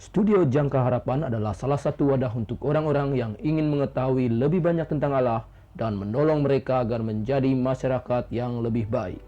Studio Jangka Harapan adalah salah satu wadah untuk orang-orang yang ingin mengetahui lebih banyak tentang Allah dan menolong mereka agar menjadi masyarakat yang lebih baik.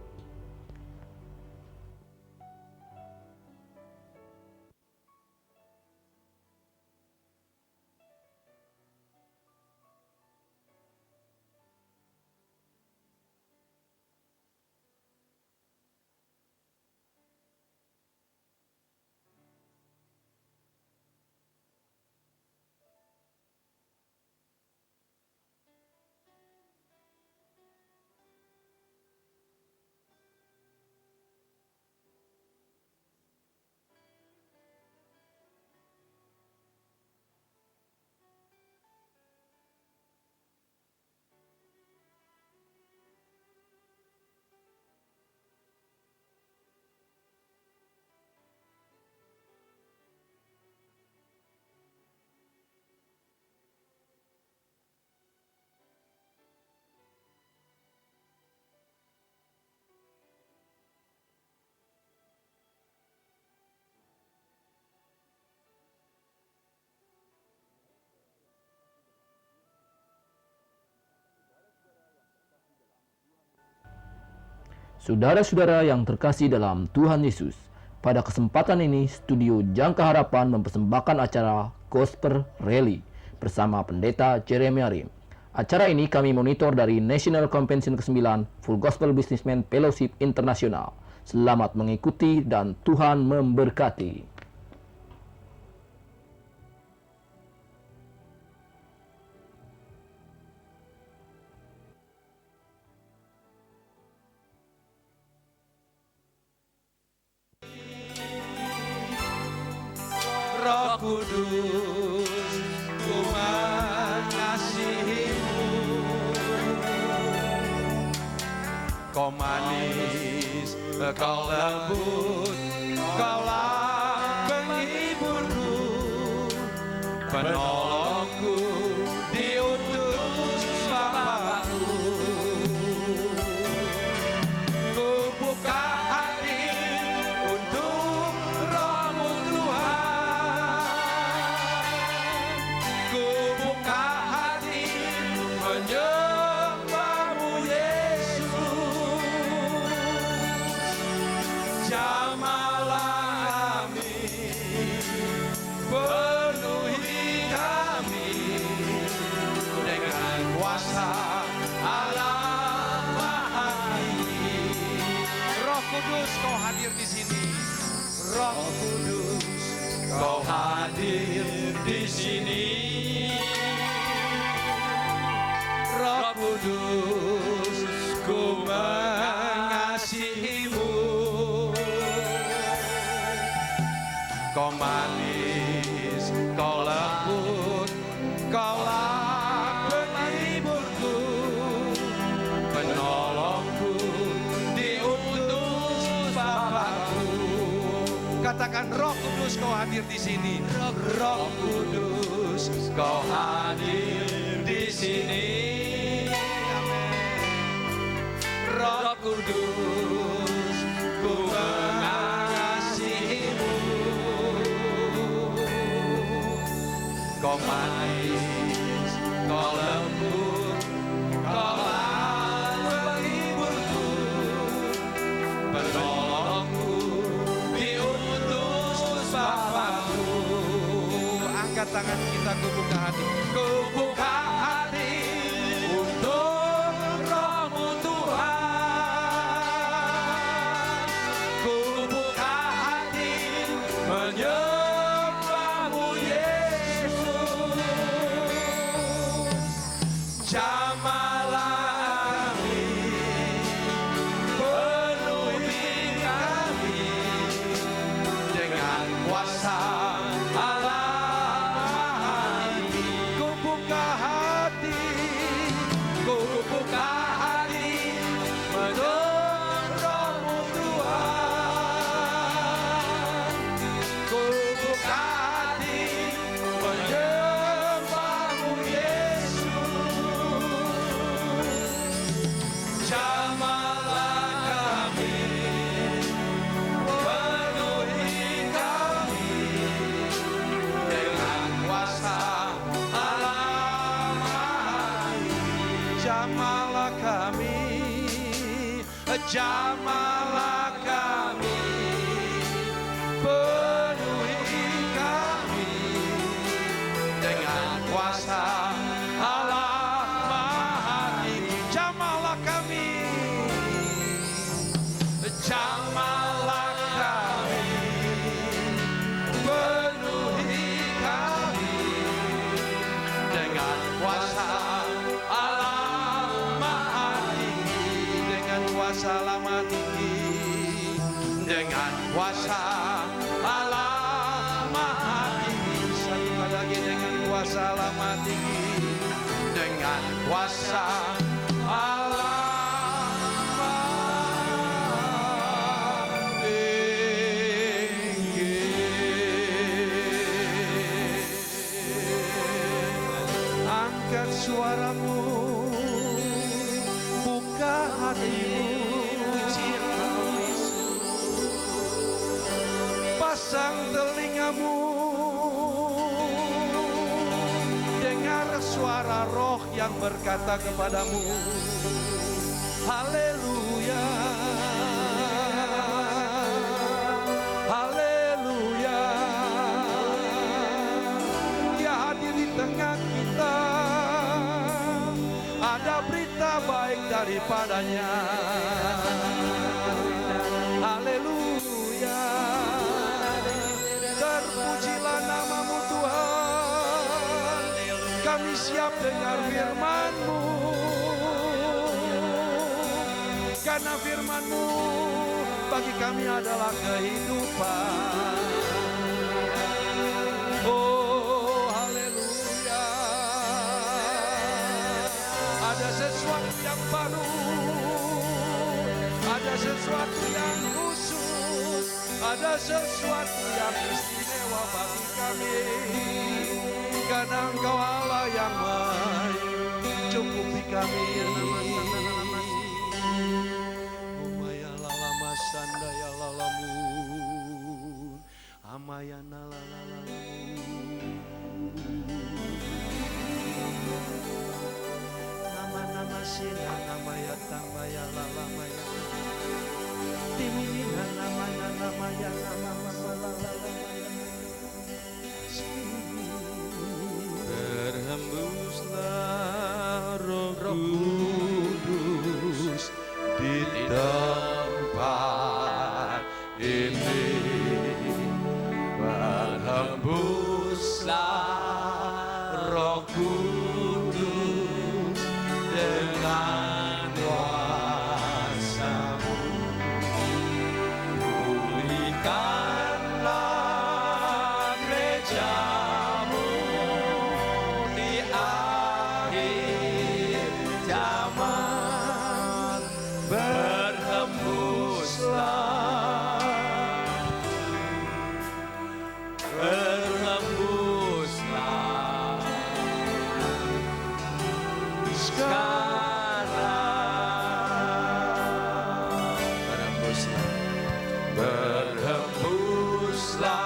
Saudara-saudara yang terkasih dalam Tuhan Yesus, pada kesempatan ini Studio Jangka Harapan mempersembahkan acara Gospel Rally bersama Pendeta Jeremy Arim. Acara ini kami monitor dari National Convention ke-9 Full Gospel Businessman Fellowship International. Selamat mengikuti dan Tuhan memberkati. Roh Kudus, ku mengasihimu. Kau manis, kau lembut, kaulah penghiburku, penolongku, diutus Bapakku. Ku buka hati untuk Roh-Mu Tuhan. Ku buka hati menyembah-Mu Yesus. Jamahlah kami, penuhi kami dengan kuasa Allah Maha Tinggi. Roh Kudus, Kau hadir di sini. Roh Kudus, Kau hadir di sini. Roh Kudus, ku mengasihimu. Kau manis, kau lembut, kaulah penghiburku, penolongku, diutus Bapakku. Katakan Roh Kudus, Kau hadir di sini. Roh Kudus, Kau hadir di sini. Roh Kudus, ku mengasihimu. Kau manis, kau lembut, kaulah penghiburku, penolongku, diutus Bapakku. Angkat tangan kita, ku buka hati. Ku buka hati untuk Roh-Mu Tuhan. Ku buka hati menyembah-Mu Yesus. Jamahlah kami, penuhi kami dengan kuasa Allah Maha Tinggi. Ku buka hati menyembah Roh-Mu Tuhan. Ku Jamahlah kami, penuhi kami dengan kuasa Allah Maha Tinggi. Jamahlah kami, jamahlah kami, penuhi kami dengan kuasa Allah Maha Tinggi, dengan kuasa Allah Maha Tinggi, dengan kuasa Allah Maha Tinggi. Satu kali lagi, dengan kuasa Allah Maha Tinggi, dengan kuasa Allah Maha Tinggi. Angkat suaramu, buka hatimu, pasang telingamu, dengar suara roh yang berkata kepadamu, haleluya, haleluya. Dia hadir di tengah kita, ada berita baik daripadanya. Haleluya, terpujilah namamu Tuhan. Kami siap dengar firman-Mu, karena firman-Mu bagi kami adalah kehidupan. Oh haleluya, ada sesuatu yang baru, ada sesuatu yang khusus, ada sesuatu yang istimewa bagi kami, karena Engkau Allah yang mencukupi kami. Umaya lalama sandaya lalamun, amayana lalalamun, nama-nama sila namaya tambaya lalamaya, timina namanya namaya namaya. Berhembuslah Roh Kudus di tempat ini, berhembuslah Roh Kudus dengan kuasa-Mu, pulihkanlah gereja-Mu di akhir zaman, berhembuslah, berhembuslah sekarang, berhembuslah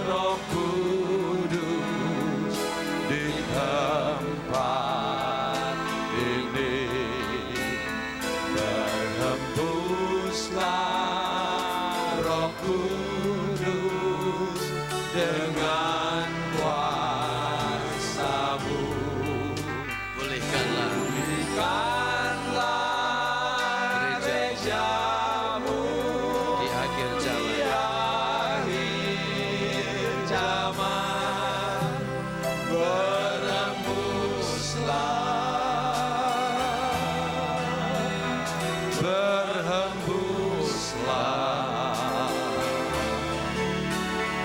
Roh Kudus di tempat ini, berhembuslah Roh Kudus dengan kuasa-Mu, pulihkanlah gereja-Mu di akhir zaman, berhembuslah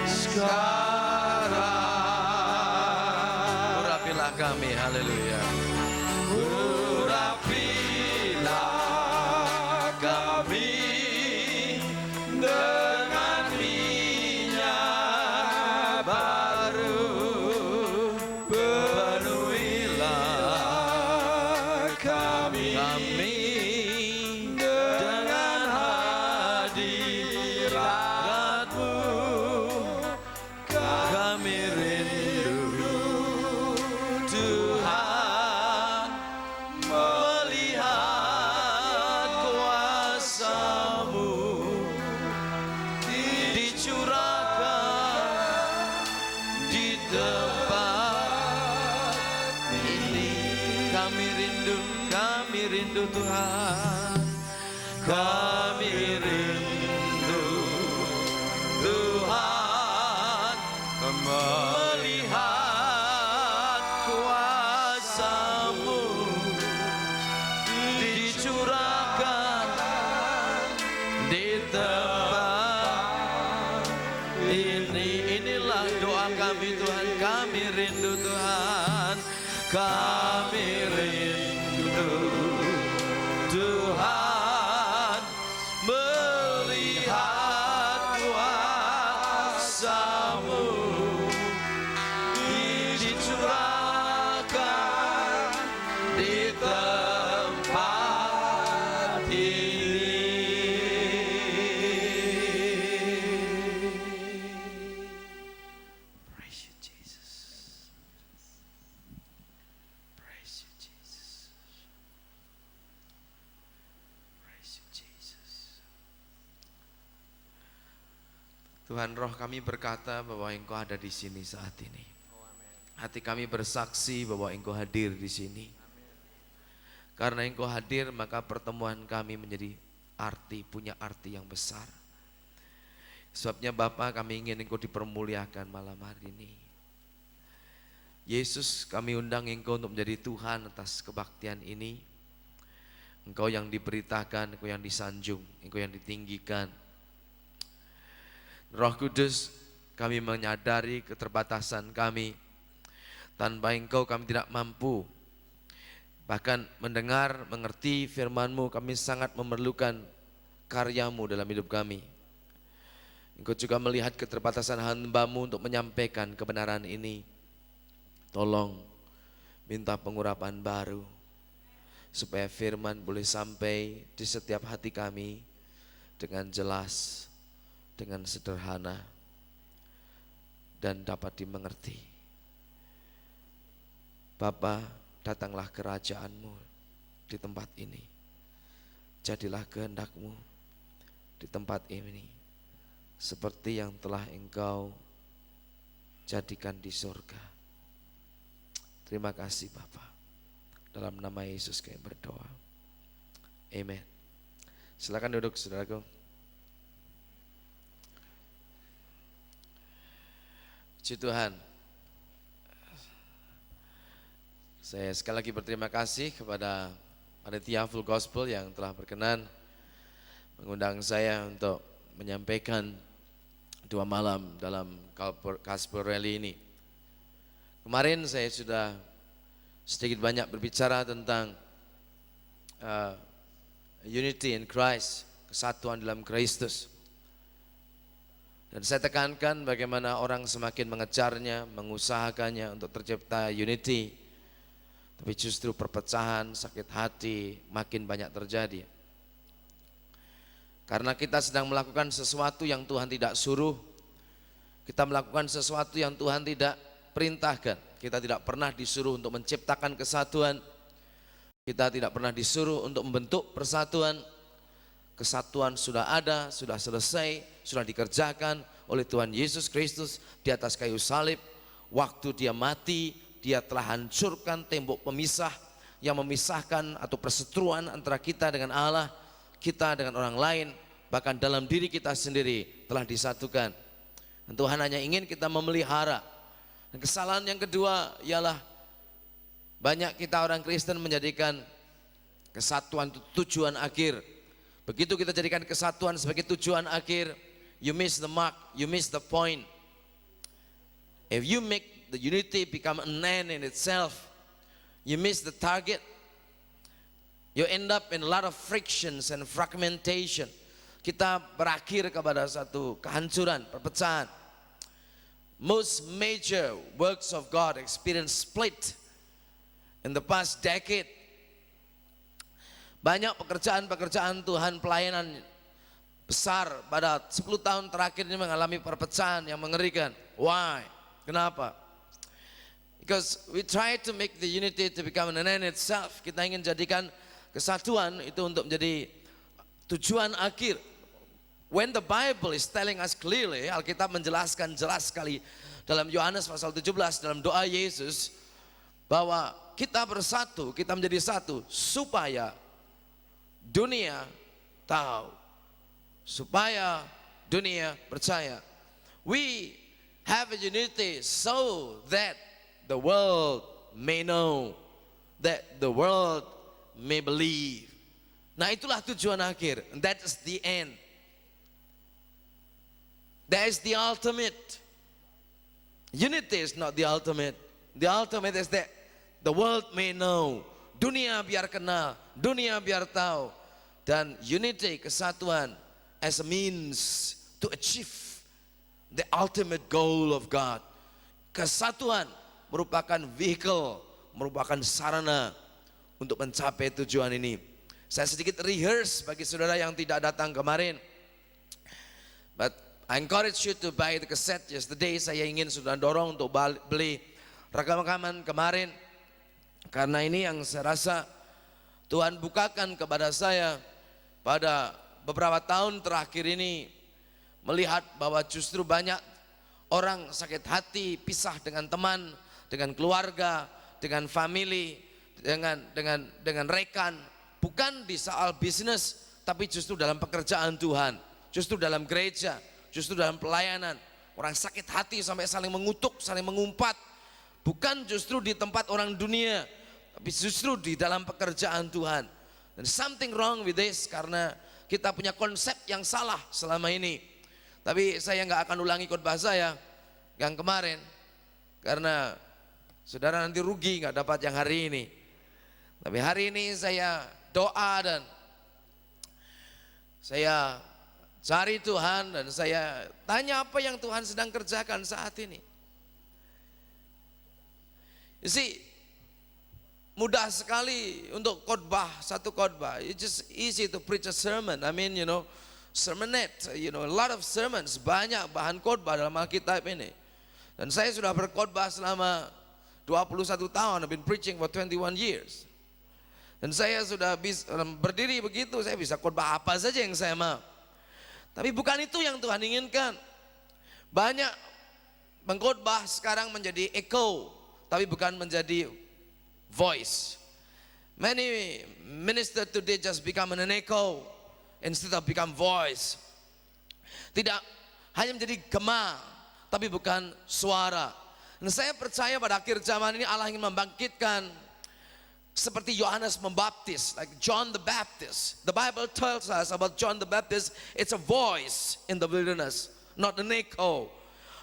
sekarang. Urapilah kami, haleluya. Urapilah kami dengan minyak baru, penuhilah kami dengan hadirat-Mu. Kami rindu Tuhan. rindu Tuhan. Kami rindu Tuhan, melihat kuasa-Mu dicurahkan di tempat ini. Inilah doa kami Tuhan, kami rindu Tuhan, kami rindu Tuhan, melihat kuasa-Mu dicurahkan di tempat ini. Praise you, Jesus. Praise you, Jesus. Praise you, Jesus. Tuhan, roh kami berkata bahwa Engkau ada di sini saat ini. Hati kami bersaksi bahwa Engkau hadir di sini. Karena Engkau hadir, maka pertemuan kami menjadi punya arti yang besar. Sebabnya Bapa, kami ingin Engkau dipermuliakan malam hari ini. Yesus, kami undang Engkau untuk menjadi Tuhan atas kebaktian ini. Engkau yang diberitakan, Engkau yang disanjung, Engkau yang ditinggikan. Roh Kudus, kami menyadari keterbatasan kami. Tanpa Engkau kami tidak mampu. Bahkan mendengar, mengerti firman-Mu, kami sangat memerlukan karya-Mu dalam hidup kami. Engkau juga melihat keterbatasan hamba-Mu untuk menyampaikan kebenaran ini. Tolong minta pengurapan baru, supaya firman boleh sampai di setiap hati kami dengan jelas, dengan sederhana, dan dapat dimengerti. Bapa, datanglah kerajaan-Mu di tempat ini. Jadilah kehendak-Mu di tempat ini, seperti yang telah Engkau jadikan di surga. Terima kasih Bapa. Dalam nama Yesus kami berdoa. Amen. Silakan duduk saudaraku. Puji Tuhan. Saya sekali lagi berterima kasih kepada panitia Full Gospel yang telah berkenan mengundang saya untuk menyampaikan 2 malam dalam Gospel Rally ini. Kemarin saya sudah sedikit banyak berbicara tentang unity in Christ, kesatuan dalam Kristus. Dan saya tekankan bagaimana orang semakin mengejarnya, mengusahakannya untuk tercipta unity, tapi justru perpecahan, sakit hati makin banyak terjadi. Karena kita sedang melakukan sesuatu yang Tuhan tidak suruh, kita melakukan sesuatu yang Tuhan tidak perintahkan. Kita tidak pernah disuruh untuk menciptakan kesatuan, kita tidak pernah disuruh untuk membentuk persatuan. Kesatuan sudah ada, sudah selesai, sudah dikerjakan oleh Tuhan Yesus Kristus di atas kayu salib. Waktu dia mati, dia telah hancurkan tembok pemisah yang memisahkan atau perseteruan antara kita dengan Allah, kita dengan orang lain, bahkan dalam diri kita sendiri telah disatukan. Dan Tuhan hanya ingin kita memelihara. Dan kesalahan yang kedua ialah banyak kita orang Kristen menjadikan kesatuan itu tujuan akhir. Begitu kita jadikan kesatuan sebagai tujuan akhir, you miss the mark, you miss the point. If you make the unity become an end in itself, you miss the target. You end up in a lot of frictions and fragmentation. Kita berakhir kepada satu kehancuran, perpecahan. Most major works of God experience split in the past decade. Banyak pekerjaan-pekerjaan Tuhan, pelayanan besar pada 10 tahun terakhir ini mengalami perpecahan yang mengerikan. Why? Kenapa? Because we try to make the unity to become an end itself. Kita ingin jadikan kesatuan itu untuk menjadi tujuan akhir. When the Bible is telling us clearly, Alkitab menjelaskan jelas sekali dalam Yohanes pasal 17 dalam doa Yesus, bahwa kita bersatu, kita menjadi satu supaya dunia tahu, supaya dunia percaya. We have a unity so that the world may know, that the world may believe. Nah, itulah tujuan akhir. That is the end. That is the ultimate. Unity is not the ultimate. The ultimate is that the world may know. Dunia biar kenal, dunia biar tahu. Dan unity, kesatuan, as a means to achieve the ultimate goal of God. Kesatuan merupakan vehicle, merupakan sarana untuk mencapai tujuan ini. Saya sedikit rehearse bagi saudara yang tidak datang kemarin. But I encourage you to buy the cassette. Yesterday saya ingin saudara dorong untuk beli rekaman kemarin. Karena ini yang saya rasa Tuhan bukakan kepada saya pada beberapa tahun terakhir ini, melihat bahwa justru banyak orang sakit hati, pisah dengan teman, dengan keluarga, dengan family, dengan rekan, bukan di soal bisnis, tapi justru dalam pekerjaan Tuhan, justru dalam gereja, justru dalam pelayanan. Orang sakit hati sampai saling mengutuk, saling mengumpat, bukan justru di tempat orang dunia, tapi justru di dalam pekerjaan Tuhan. Dan something wrong with this, karena kita punya konsep yang salah selama ini. Tapi saya nggak akan ulangi khotbah saya yang kemarin, karena saudara nanti rugi nggak dapat yang hari ini. Tapi hari ini saya doa dan saya cari Tuhan dan saya tanya apa yang Tuhan sedang kerjakan saat ini. You see, mudah sekali untuk khotbah, satu khotbah. It's just easy to preach a sermon. I mean, sermonette, a lot of sermons, banyak bahan khotbah dalam Alkitab ini. Dan saya sudah berkhotbah selama 21 tahun, I've been preaching for 21 years. Dan saya sudah berdiri begitu, saya bisa khotbah apa saja yang saya mau. Tapi bukan itu yang Tuhan inginkan. Banyak pengkhotbah sekarang menjadi echo, tapi bukan menjadi voice. Many minister today just become an echo instead of become voice. Tidak hanya menjadi gema, tapi bukan suara. Dan saya percaya pada akhir zaman ini Allah ingin membangkitkan seperti Yohanes Membaptis, like John the Baptist. The Bible tells us about John the Baptist, it's a voice in the wilderness, not an echo.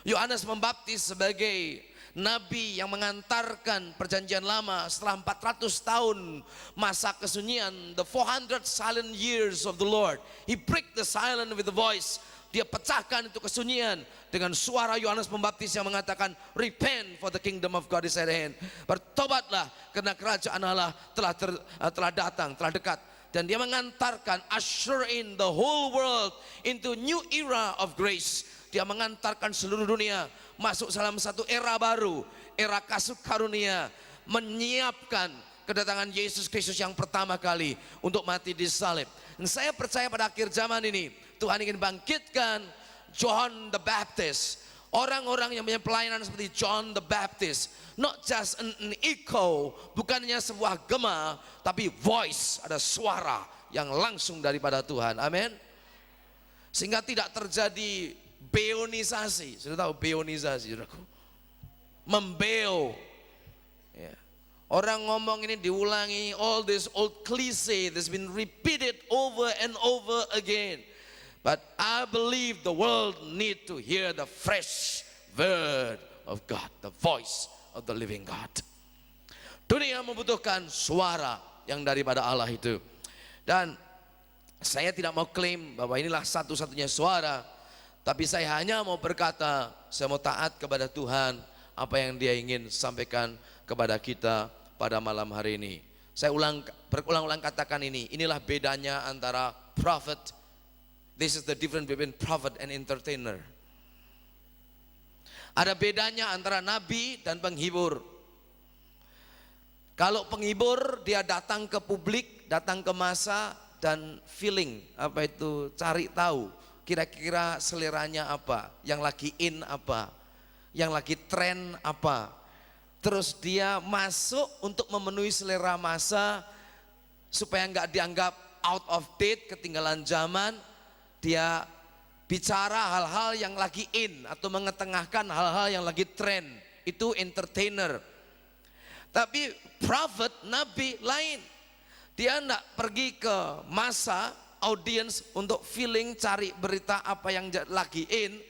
Yohanes Membaptis sebagai nabi yang mengantarkan perjanjian lama setelah 400 tahun masa kesunyian, the 400 silent years of the Lord. He break the silence with the voice. Dia pecahkan itu kesunyian dengan suara Yohanes Pembaptis yang mengatakan, repent for the kingdom of God is at hand. Bertobatlah karena kerajaan Allah telah datang, telah dekat. Dan dia mengantarkan, usher in the whole world into new era of grace. Dia mengantarkan seluruh dunia masuk dalam satu era baru, era kasih karunia, menyiapkan kedatangan Yesus Kristus yang pertama kali untuk mati di salib. Dan saya percaya pada akhir zaman ini Tuhan ingin bangkitkan John the Baptist, orang-orang yang punya pelayanan seperti John the Baptist, not just an echo, bukannya sebuah gema, tapi voice, ada suara yang langsung daripada Tuhan. Amin. Sehingga tidak terjadi beonisasi. Sudah tahu beonisasi, saudaraku? Membeo. Ya. Orang ngomong ini diulangi, all this old cliche that's been repeated over and over again. But I believe the world need to hear the fresh word of God, the voice of the living God. Dunia membutuhkan suara yang daripada Allah itu. Dan saya tidak mau klaim bahwa inilah satu-satunya suara, tapi saya hanya mau berkata, saya mau taat kepada Tuhan, apa yang Dia ingin sampaikan kepada kita pada malam hari ini. Saya berulang-ulang katakan ini, inilah bedanya antara prophet. This is the difference between prophet and entertainer. Ada bedanya antara nabi dan penghibur. Kalau penghibur dia datang ke publik, datang ke massa dan feeling, apa itu, cari tahu kira-kira seleranya apa, yang lagi in apa, yang lagi tren apa. terus dia masuk untuk memenuhi selera masa supaya nggak dianggap out of date, ketinggalan zaman. Dia bicara hal-hal yang lagi in atau mengetengahkan hal-hal yang lagi tren. Itu entertainer. Tapi prophet, nabi lain. Dia enggak pergi ke masa, audience untuk feeling, cari berita apa yang lagi in.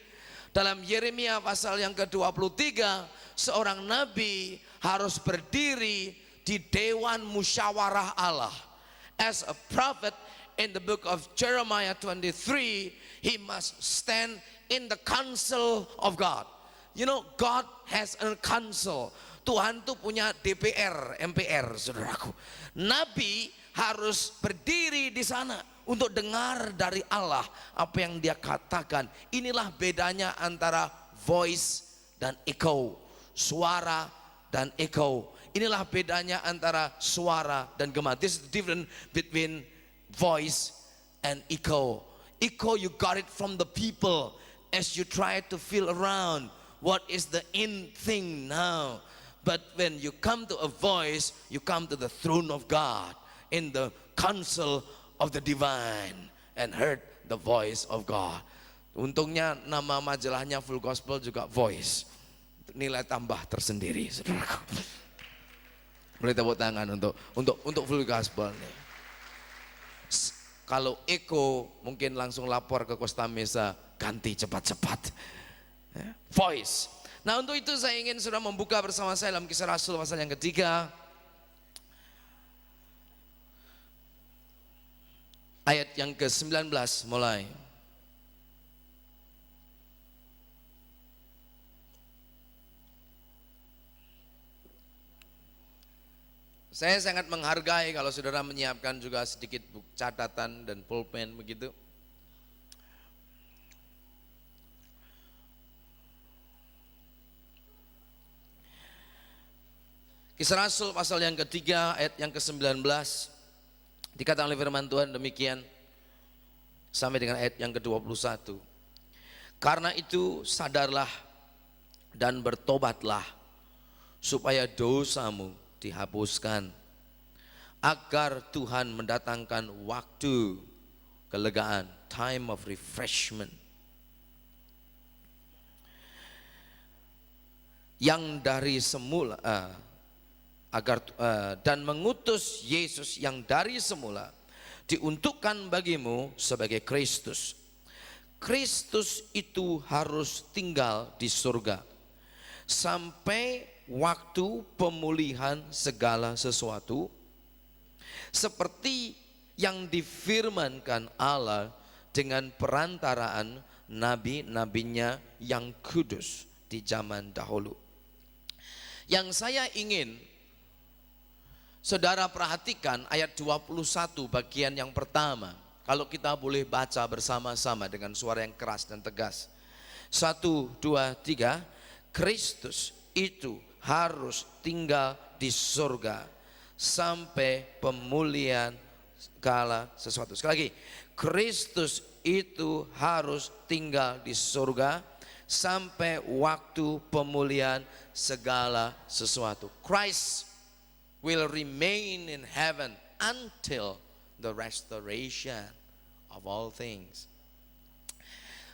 Dalam Yeremia pasal yang ke-23, seorang nabi harus berdiri di dewan musyawarah Allah. As a prophet in the book of Jeremiah 23, he must stand in the council of God. You know, God has a council. Tuhan tuh punya DPR, MPR, saudaraku. Nabi harus berdiri di sana untuk dengar dari Allah apa yang dia katakan. Inilah bedanya antara voice dan echo, suara dan echo. Inilah bedanya antara suara dan gema. This is the difference between voice and echo. Echo, you got it from the people as you try to feel around what is the in thing now. But when you come to a voice, you come to the throne of God in the council of the divine and heard the voice of God. Untungnya nama majalahnya Full Gospel juga voice. Nilai tambah tersendiri, saudaraku. Boleh tepuk tangan untuk Full Gospel nih. Kalau echo mungkin langsung lapor ke Costa Mesa, ganti cepat-cepat. Voice. Nah, untuk itu saya ingin sudah membuka bersama saya dalam Kisah Rasul pasal yang ketiga. Ayat yang ke-19 mulai. Saya sangat menghargai kalau saudara menyiapkan juga sedikit buku catatan dan pulpen begitu. Kisah Rasul pasal yang ketiga ayat yang ke-19 dikatakan oleh firman Tuhan demikian sampai dengan ayat yang ke-21. Karena itu sadarlah dan bertobatlah supaya dosamu dihapuskan, agar Tuhan mendatangkan waktu kelegaan, time of refreshment, yang dari semula dan mengutus Yesus yang dari semula diuntukkan bagimu sebagai Kristus. Kristus itu harus tinggal di surga sampai waktu pemulihan segala sesuatu, seperti yang difirmankan Allah dengan perantaraan nabi-nabinya yang kudus di zaman dahulu. Yang saya ingin saudara perhatikan ayat 21 bagian yang pertama. Kalau kita boleh baca bersama-sama dengan suara yang keras dan tegas. 1, 2, 3. Kristus itu harus tinggal di surga sampai pemulihan segala sesuatu. Sekali lagi, Kristus itu harus tinggal di surga sampai waktu pemulihan segala sesuatu. Christ will remain in heaven until the restoration of all things.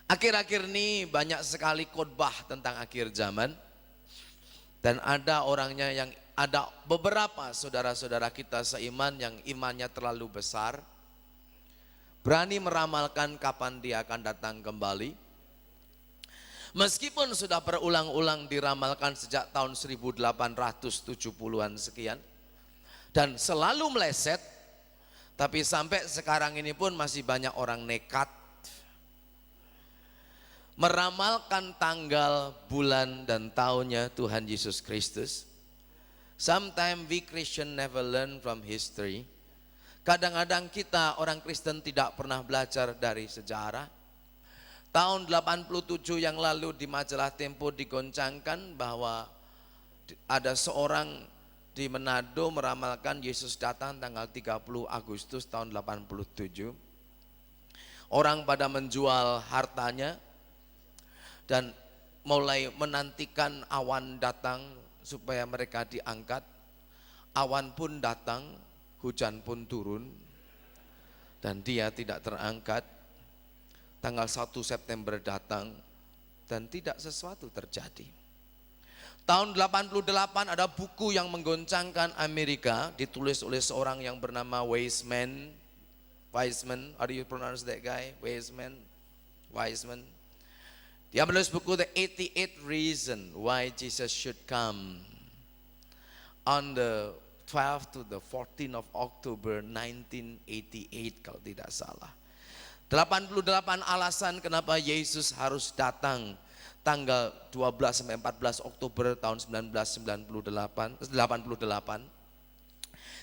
Akhir-akhir ini banyak sekali khotbah tentang akhir zaman. Dan ada beberapa saudara-saudara kita seiman yang imannya terlalu besar, berani meramalkan kapan dia akan datang kembali. Meskipun sudah berulang-ulang diramalkan sejak tahun 1870-an sekian, dan selalu meleset, tapi sampai sekarang ini pun masih banyak orang nekat meramalkan tanggal, bulan, dan tahunnya Tuhan Yesus Kristus. Sometimes we Christian never learn from history. Kadang-kadang kita orang Kristen tidak pernah belajar dari sejarah. Tahun 87 yang lalu di majalah Tempo digoncangkan bahwa ada seorang di Manado meramalkan Yesus datang tanggal 30 Agustus tahun 87. Orang pada menjual hartanya dan mulai menantikan awan datang supaya mereka diangkat. Awan pun datang, hujan pun turun, dan dia tidak terangkat. Tanggal 1 September datang, dan tidak sesuatu terjadi. Tahun 88 ada buku yang menggoncangkan Amerika, ditulis oleh seorang yang bernama Wiseman, how do you pronounce that guy? Wiseman. Dia menulis buku The 88 Reason Why Jesus Should Come on the 12 to the 14 of October 1988 kalau tidak salah. 88 alasan kenapa Yesus harus datang tanggal 12 sampai 14 Oktober tahun 1988.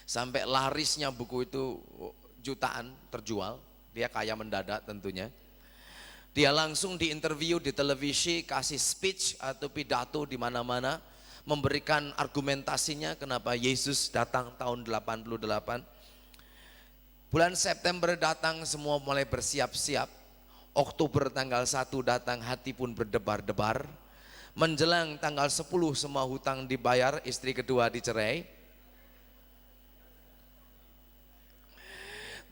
Sampai larisnya buku itu jutaan terjual. Dia kaya mendadak tentunya. Dia langsung diinterview di televisi, kasih speech atau pidato di mana-mana, memberikan argumentasinya kenapa Yesus datang tahun 88. Bulan September datang, semua mulai bersiap-siap. Oktober tanggal 1 datang, hati pun berdebar-debar. Menjelang tanggal 10 semua hutang dibayar, istri kedua dicerai.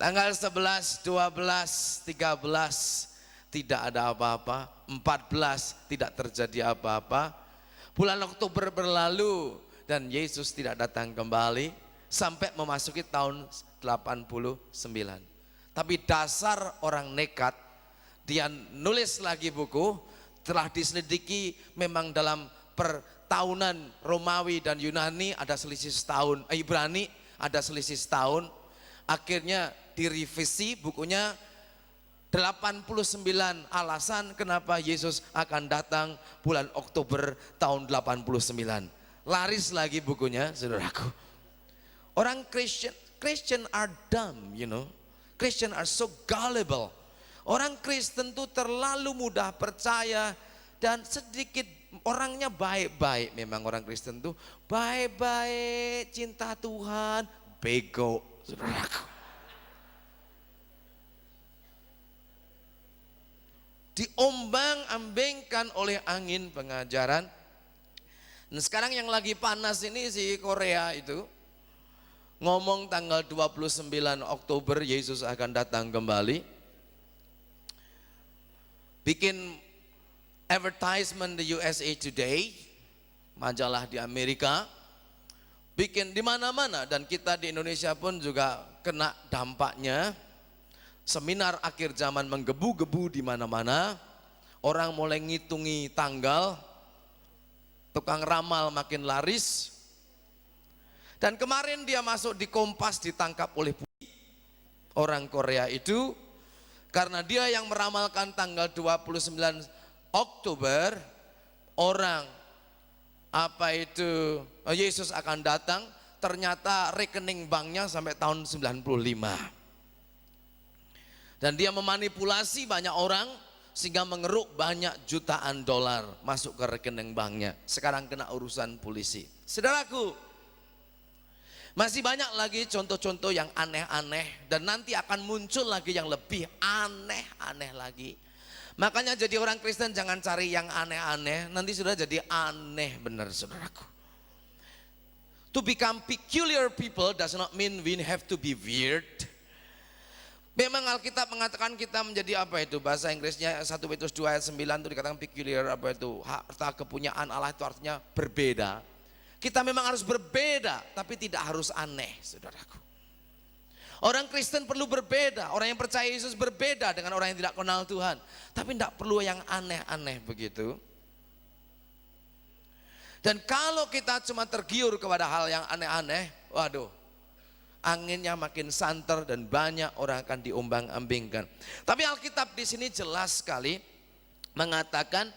Tanggal 11, 12, 13 tidak ada apa-apa. 14 tidak terjadi apa-apa. Bulan Oktober berlalu dan Yesus tidak datang kembali sampai memasuki tahun 89. Tapi dasar orang nekat, dia nulis lagi buku, telah diselidiki memang dalam pertahunan Romawi dan Yunani ada selisih setahun, Ibrani ada selisih setahun. Akhirnya direvisi bukunya, 89 alasan kenapa Yesus akan datang bulan Oktober tahun 89. Laris lagi bukunya, saudaraku. Orang Christian are dumb, you know. Christian are so gullible. Orang Kristen tuh terlalu mudah percaya dan sedikit orangnya baik-baik. Memang orang Kristen tuh baik-baik, cinta Tuhan, bego, saudaraku. Diombang-ambingkan oleh angin pengajaran. Dan sekarang yang lagi panas ini si Korea itu ngomong tanggal 29 Oktober Yesus akan datang kembali. Bikin advertisement di USA Today, majalah di Amerika, bikin di mana-mana, dan kita di Indonesia pun juga kena dampaknya. Seminar akhir zaman menggebu-gebu di mana-mana. Orang mulai ngitungi tanggal. Tukang ramal makin laris. Dan kemarin dia masuk di Kompas, ditangkap oleh orang Korea itu karena dia yang meramalkan tanggal 29 Oktober orang Yesus akan datang, ternyata rekening banknya sampai tahun 95. Dan dia memanipulasi banyak orang sehingga mengeruk banyak jutaan dolar masuk ke rekening banknya. Sekarang kena urusan polisi. Saudaraku, masih banyak lagi contoh-contoh yang aneh-aneh dan nanti akan muncul lagi yang lebih aneh-aneh lagi. Makanya jadi orang Kristen jangan cari yang aneh-aneh, nanti sudah jadi aneh benar, saudaraku. To become peculiar people does not mean we have to be weird. Memang Alkitab mengatakan kita menjadi apa itu, bahasa Inggrisnya 1 Petrus 2 ayat 9 itu dikatakan peculiar, apa itu, harta kepunyaan Allah itu artinya berbeda. Kita memang harus berbeda tapi tidak harus aneh, saudaraku. Orang Kristen perlu berbeda, orang yang percaya Yesus berbeda dengan orang yang tidak kenal Tuhan. Tapi tidak perlu yang aneh-aneh begitu. Dan kalau kita cuma tergiur kepada hal yang aneh-aneh, waduh, anginnya makin santer dan banyak orang akan diombang-ambingkan. Tapi Alkitab di sini jelas sekali mengatakan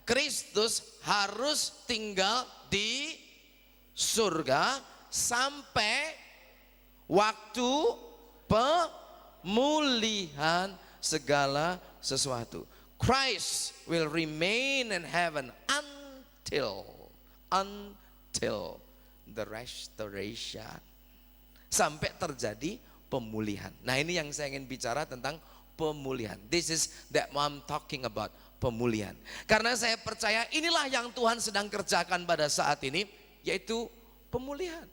Kristus harus tinggal di surga sampai waktu pemulihan segala sesuatu. Christ will remain in heaven until the restoration. Sampai terjadi pemulihan. Nah, ini yang saya ingin bicara tentang pemulihan. This is that I'm talking about, pemulihan. Karena saya percaya inilah yang Tuhan sedang kerjakan pada saat ini. yaitu pemulihan.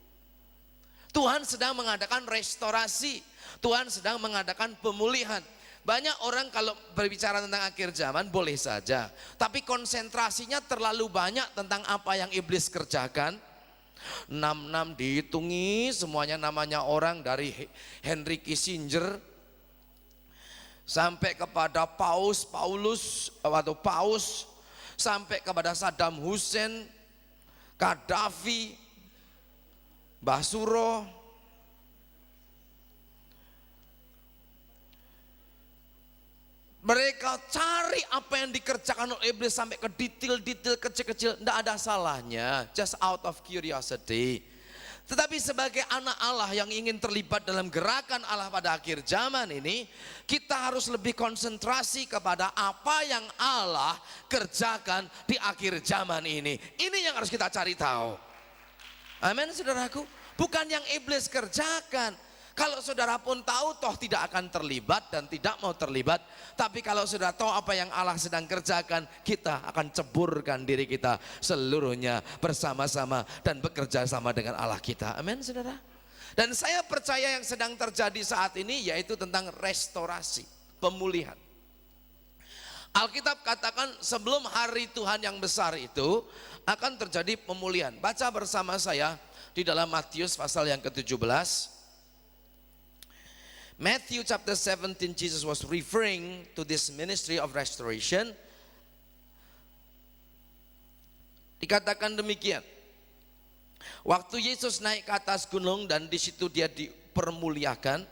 Tuhan sedang mengadakan restorasi, Tuhan sedang mengadakan pemulihan. Banyak orang kalau berbicara tentang akhir zaman boleh saja, tapi konsentrasinya terlalu banyak tentang apa yang iblis kerjakan. 66 dihitungi semuanya namanya orang, dari Henry Kissinger sampai kepada Paus, sampai kepada Saddam Hussein, Gaddafi, Basuro. Mereka cari apa yang dikerjakan oleh iblis sampai ke detail-detail kecil-kecil. Tidak ada salahnya, just out of curiosity. Tetapi sebagai anak Allah yang ingin terlibat dalam gerakan Allah pada akhir zaman ini, kita harus lebih konsentrasi kepada apa yang Allah kerjakan di akhir zaman ini. Ini yang harus kita cari tahu. Amin saudaraku. Bukan yang iblis kerjakan. Kalau saudara pun tahu toh tidak akan terlibat dan tidak mau terlibat. Tapi kalau saudara tahu apa yang Allah sedang kerjakan, kita akan ceburkan diri kita seluruhnya bersama-sama dan bekerja sama dengan Allah kita. Amin saudara. Dan saya percaya yang sedang terjadi saat ini yaitu tentang restorasi, pemulihan. Alkitab katakan sebelum hari Tuhan yang besar itu akan terjadi pemulihan. Baca bersama saya di dalam Matius pasal yang ke-17. Matthew chapter 17, Jesus was referring to this ministry of restoration. Dikatakan demikian. Waktu Yesus naik ke atas gunung dan di situ dia dipermuliakan.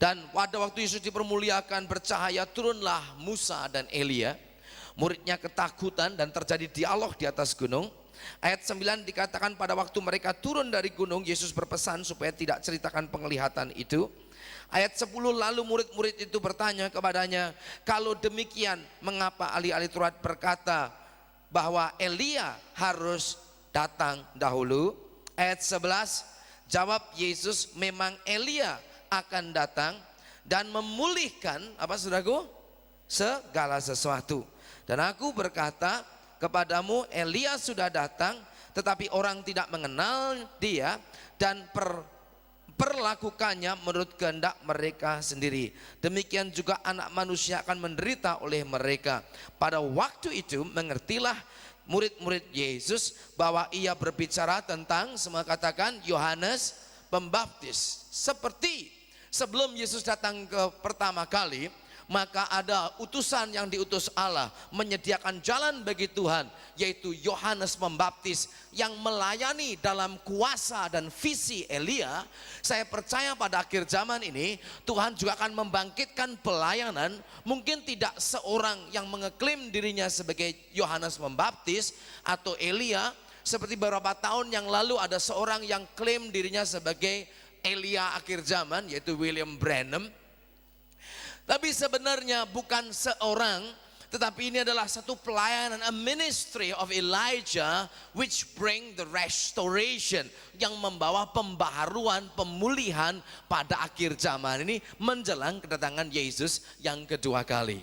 Dan pada waktu Yesus dipermuliakan bercahaya, turunlah Musa dan Elia. Muridnya ketakutan dan terjadi dialog di atas gunung. Ayat 9 dikatakan pada waktu mereka turun dari gunung, Yesus berpesan supaya tidak ceritakan penglihatan itu. Ayat 10 lalu murid-murid itu bertanya kepadanya, kalau demikian mengapa ahli-ahli Taurat berkata bahwa Elia harus datang dahulu? Ayat 11 jawab Yesus, memang Elia akan datang dan memulihkan apa saudaraku? Segala sesuatu. Dan aku berkata kepadamu, Elia sudah datang tetapi orang tidak mengenal dia dan perlakukannya menurut kehendak mereka sendiri. Demikian juga anak manusia akan menderita oleh mereka. Pada waktu itu mengertilah murid-murid Yesus bahwa ia berbicara tentang, semua katakan, Yohanes Pembaptis. Seperti sebelum Yesus datang ke pertama kali, maka ada utusan yang diutus Allah menyediakan jalan bagi Tuhan, yaitu Yohanes Pembaptis yang melayani dalam kuasa dan visi Elia. Saya percaya pada akhir zaman ini Tuhan juga akan membangkitkan pelayanan. Mungkin tidak seorang yang mengeklaim dirinya sebagai Yohanes Pembaptis atau Elia, seperti beberapa tahun yang lalu ada seorang yang klaim dirinya sebagai Elia akhir zaman, yaitu William Branham. Tapi sebenarnya bukan seorang, tetapi ini adalah satu pelayanan, a ministry of Elijah which bring the restoration, yang membawa pembaharuan, pemulihan pada akhir zaman ini menjelang kedatangan Yesus yang kedua kali.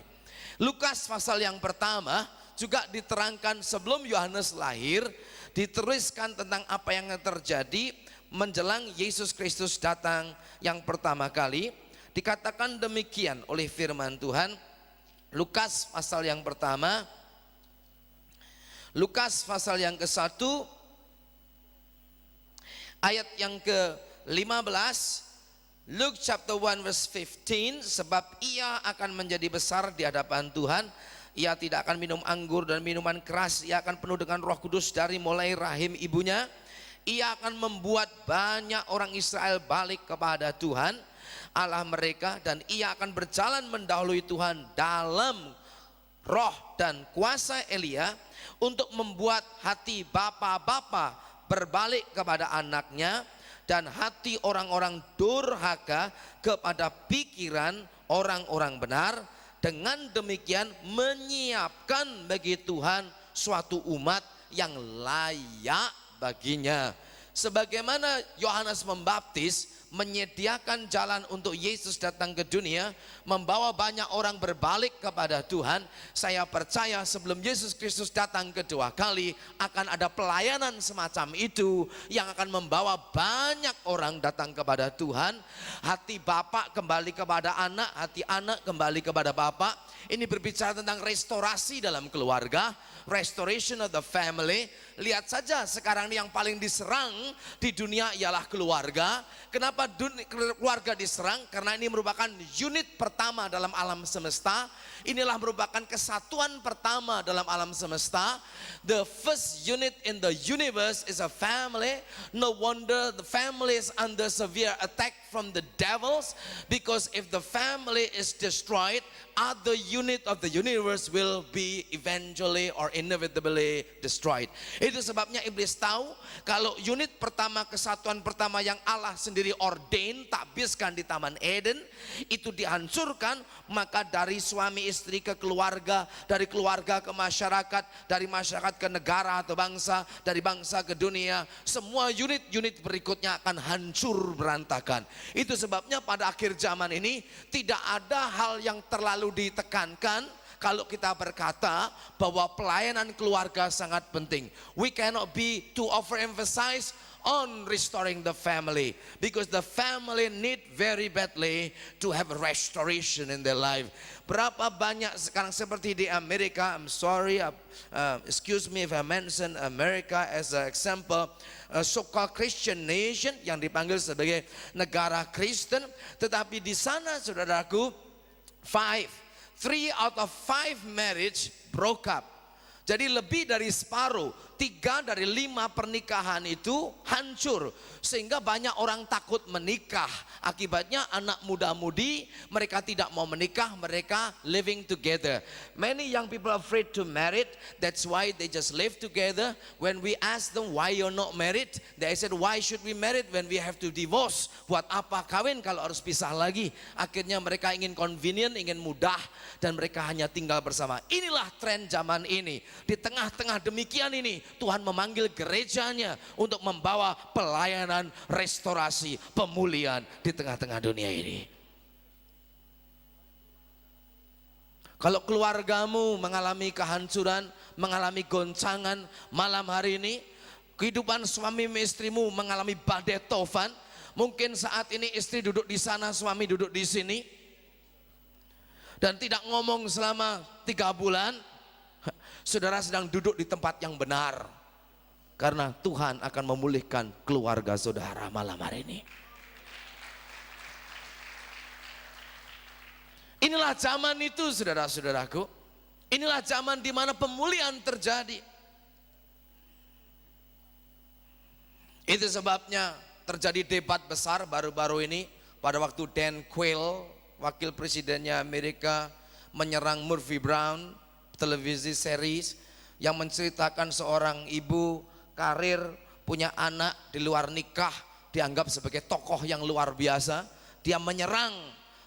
Lukas pasal yang pertama juga diterangkan sebelum Yohanes lahir, dituliskan tentang apa yang terjadi menjelang Yesus Kristus datang yang pertama kali. Dikatakan demikian oleh firman Tuhan, Lukas pasal yang pertama, Lukas pasal yang ke-1, ayat yang ke-15, Luke chapter 1 verse 15, sebab ia akan menjadi besar di hadapan Tuhan, ia tidak akan minum anggur dan minuman keras, ia akan penuh dengan Roh Kudus dari mulai rahim ibunya, ia akan membuat banyak orang Israel balik kepada Tuhan Allah mereka, dan ia akan berjalan mendahului Tuhan dalam roh dan kuasa Elia untuk membuat hati bapa-bapa berbalik kepada anaknya dan hati orang-orang durhaka kepada pikiran orang-orang benar. Dengan demikian menyiapkan bagi Tuhan suatu umat yang layak baginya. Sebagaimana Yohanes Pembaptis menyediakan jalan untuk Yesus datang ke dunia, membawa banyak orang berbalik kepada Tuhan. Saya percaya sebelum Yesus Kristus datang kedua kali akan ada pelayanan semacam itu yang akan membawa banyak orang datang kepada Tuhan. Hati bapak kembali kepada anak, hati anak kembali kepada bapak. Ini berbicara tentang restorasi dalam keluarga, restoration of the family. Lihat saja sekarang ini yang paling diserang di dunia ialah keluarga. Kenapa keluarga diserang? Karena ini merupakan unit pertama dalam alam semesta. Inilah merupakan kesatuan pertama dalam alam semesta. The first unit in the universe is a family. No wonder the family is under severe attack from the devils, because if the family is destroyed, other unit of the universe will be eventually or inevitably destroyed. Itu sebabnya iblis tahu kalau unit pertama, kesatuan pertama yang Allah sendiri ordain, takbiskan di Taman Eden, itu dihancurkan, maka dari suami istri ke keluarga, dari keluarga ke masyarakat, dari masyarakat ke negara atau bangsa, dari bangsa ke dunia, semua unit-unit berikutnya akan hancur berantakan. Itu sebabnya pada akhir zaman ini tidak ada hal yang terlalu ditekankan kalau kita berkata bahwa pelayanan keluarga sangat penting. We cannot be too overemphasized on restoring the family, because the family need very badly to have a restoration in their life. Berapa banyak sekarang seperti di Amerika, I'm sorry, excuse me if I mention America as an example, so-called Christian nation yang dipanggil sebagai negara Kristen, tetapi di sana saudaraku, 3 out of 5 marriage broke up. Jadi lebih dari separuh, 3 dari 5 pernikahan itu hancur. Sehingga banyak orang takut menikah. Akibatnya anak muda-mudi mereka tidak mau menikah, mereka living together. Many young people are afraid to marry, that's why they just live together. When we ask them why you're not married, they said why should we marry when we have to divorce? Buat apa kawin kalau harus pisah lagi? Akhirnya mereka ingin convenient, ingin mudah, dan mereka hanya tinggal bersama. Inilah tren zaman ini. Di tengah-tengah demikian ini Tuhan memanggil gerejanya untuk membawa pelayanan restorasi, pemulihan di tengah-tengah dunia ini. Kalau keluargamu mengalami kehancuran, mengalami goncangan malam hari ini, kehidupan suami istrimu mengalami badai tofan, mungkin saat ini istri duduk di sana, suami duduk di sini, dan tidak ngomong selama 3 bulan, saudara sedang duduk di tempat yang benar, karena Tuhan akan memulihkan keluarga saudara malam hari ini. Inilah zaman itu saudara-saudaraku. Inilah zaman di mana pemulihan terjadi. Itu sebabnya terjadi debat besar baru-baru ini pada waktu Dan Quayle, wakil presidennya Amerika, menyerang Murphy Brown, televisi series yang menceritakan seorang ibu karir punya anak di luar nikah, dianggap sebagai tokoh yang luar biasa. Dia menyerang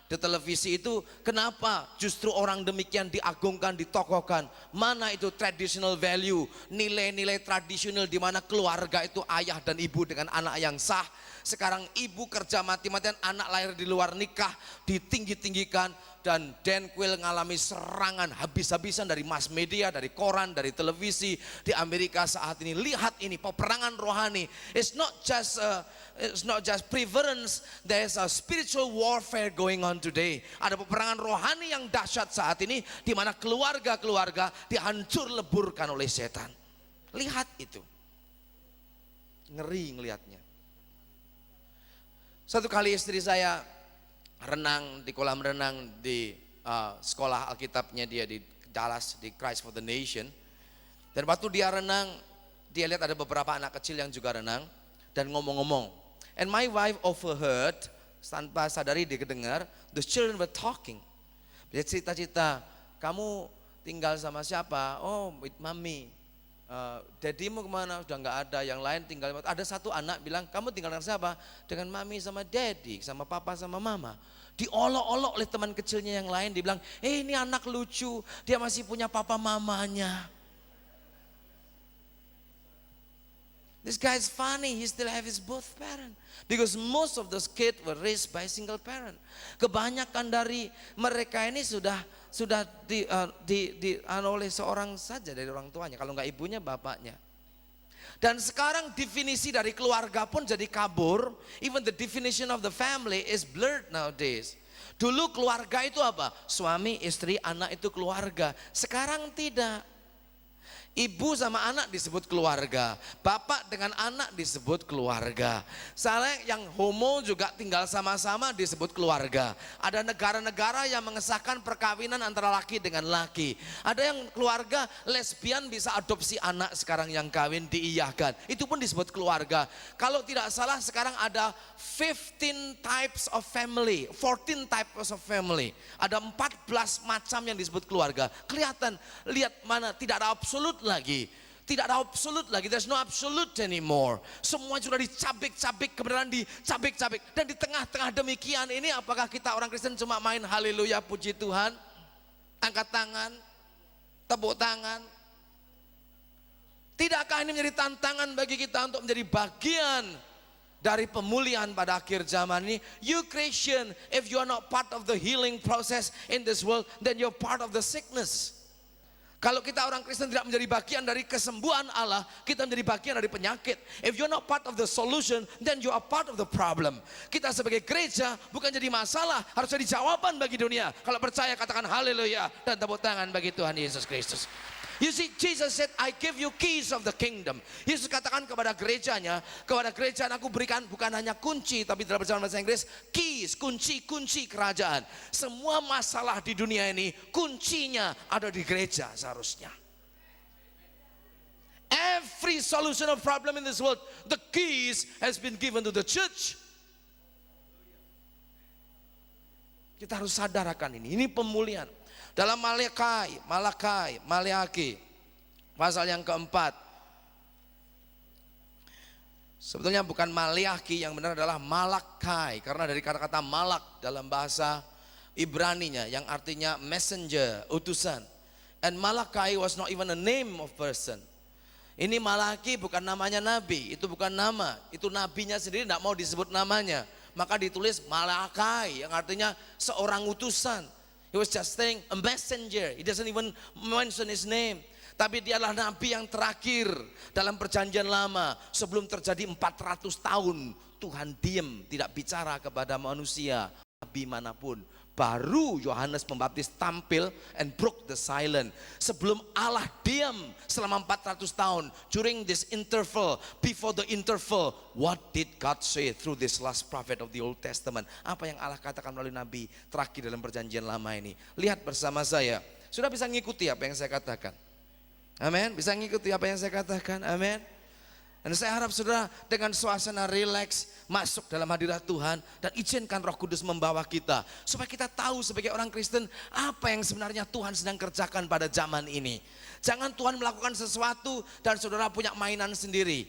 di televisi itu. Kenapa justru orang demikian diagungkan, ditokohkan? Mana itu traditional value, nilai-nilai tradisional di mana keluarga itu ayah dan ibu dengan anak yang sah. Sekarang ibu kerja mati-matian, anak lahir di luar nikah ditinggi-tinggikan, dan Dan Quayle ngalami serangan habis-habisan dari mass media, dari koran, dari televisi di Amerika saat ini. Lihat ini peperangan rohani. It's not just preference, there's a spiritual warfare going on today. Ada peperangan rohani yang dahsyat saat ini di mana keluarga-keluarga dihancur leburkan oleh setan. Lihat itu. Ngeri ngelihatnya. Satu kali istri saya renang di kolam renang di sekolah Alkitabnya dia di Dallas, di Christ for the Nation. Dan waktu dia renang, dia lihat ada beberapa anak kecil yang juga renang dan ngomong-ngomong. And my wife overheard, tanpa sadari dia kedengar, the children were talking. Dia cerita-cerita, kamu tinggal sama siapa? Oh, with mommy. Daddymu kemana? Sudah nggak ada. Yang lain tinggal. Ada satu anak bilang, kamu tinggal dengan siapa? Dengan mami sama daddy, sama papa sama mama. Diolok-olok oleh teman kecilnya yang lain. Dibilang, ini anak lucu, dia masih punya papa mamanya. This guy is funny, he still have his both parent. Because most of those kids were raised by single parent. Kebanyakan dari mereka ini sudah oleh seorang saja dari orang tuanya. Kalau nggak ibunya, bapaknya. Dan sekarang definisi dari keluarga pun jadi kabur. Even the definition of the family is blurred nowadays. Dulu keluarga itu apa? Suami, istri, anak itu keluarga. Sekarang tidak. Ibu sama anak disebut keluarga, bapak dengan anak disebut keluarga. Soalnya yang homo juga tinggal sama-sama disebut keluarga. Ada negara-negara yang mengesahkan perkawinan antara laki dengan laki. Ada yang keluarga lesbian bisa adopsi anak sekarang yang kawin diiyahkan. Itu pun disebut keluarga. Kalau tidak salah sekarang ada 15 types of family, 14 types of family. Ada 14 macam yang disebut keluarga. Kelihatan, lihat mana, tidak ada absolut lagi. Tidak ada absolut lagi. There's no absolute anymore. Semua sudah dicabik-cabik, kebenaran dicabik-cabik. Dan di tengah-tengah demikian ini, apakah kita orang Kristen cuma main haleluya puji Tuhan, angkat tangan, tepuk tangan? Tidakkah ini menjadi tantangan bagi kita untuk menjadi bagian dari pemulihan pada akhir zaman ini? You Christian, if you are not part of the healing process in this world, then you're part of the sickness. Kalau kita orang Kristen tidak menjadi bagian dari kesembuhan Allah, kita menjadi bagian dari penyakit. If you're not part of the solution, then you are part of the problem. Kita sebagai gereja bukan jadi masalah, harus jadi jawaban bagi dunia. Kalau percaya katakan haleluya dan tepuk tangan bagi Tuhan Yesus Kristus. You see, Jesus said, I give you keys of the kingdom. Yesus katakan kepada gerejanya, kepada kerajaan aku berikan bukan hanya kunci, tapi dalam bahasa Inggris, keys, kunci kerajaan. Semua masalah di dunia ini, kuncinya ada di gereja seharusnya. Every solution of problem in this world, the keys has been given to the church. Kita harus sadarkan ini pemulihan. Dalam Maleakhi pasal yang keempat. Sebetulnya bukan Maleakhi, yang benar adalah Malakai, karena dari kata-kata malak dalam bahasa Ibraninya yang artinya messenger, utusan. And Malakai was not even a name of person. Ini Malaki bukan namanya nabi, itu bukan nama, itu nabinya sendiri tidak mau disebut namanya. Maka ditulis Malakai yang artinya seorang utusan. He was just saying a messenger. He doesn't even mention his name. Tapi dia adalah nabi yang terakhir dalam perjanjian lama. Sebelum terjadi 400 tahun Tuhan diam, tidak bicara kepada manusia, nabi manapun. Baru Yohanes Pembaptis tampil and broke the silence. Sebelum Allah diam selama 400 tahun. During this interval, before the interval, what did God say through this last prophet of the Old Testament? Apa yang Allah katakan melalui nabi terakhir dalam perjanjian lama ini? Lihat bersama saya. Sudah bisa ngikuti apa yang saya katakan? Amin. Bisa ngikuti apa yang saya katakan? Amin. Dan saya harap saudara dengan suasana rileks masuk dalam hadirat Tuhan dan izinkan Roh Kudus membawa kita supaya kita tahu sebagai orang Kristen apa yang sebenarnya Tuhan sedang kerjakan pada zaman ini. Jangan Tuhan melakukan sesuatu dan saudara punya mainan sendiri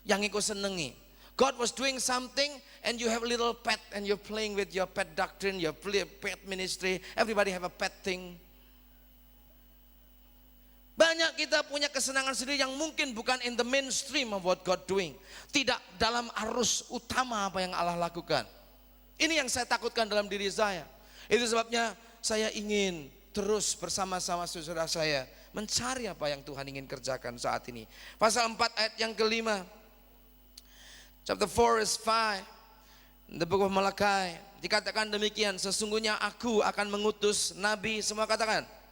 yang ikut senengi. God was doing something and you have a little pet and you're playing with your pet doctrine, your pet ministry. Everybody have a pet thing. Banyak kita punya kesenangan sendiri yang mungkin bukan in the mainstream of what God doing. Tidak dalam arus utama apa yang Allah lakukan. Ini yang saya takutkan dalam diri saya. Itu sebabnya saya ingin terus bersama-sama saudara saya mencari apa yang Tuhan ingin kerjakan saat ini. Pasal 4 ayat yang kelima. Chapter 4 verse 5. The book of Malachi. Dikatakan demikian, sesungguhnya aku akan mengutus nabi, semua katakan,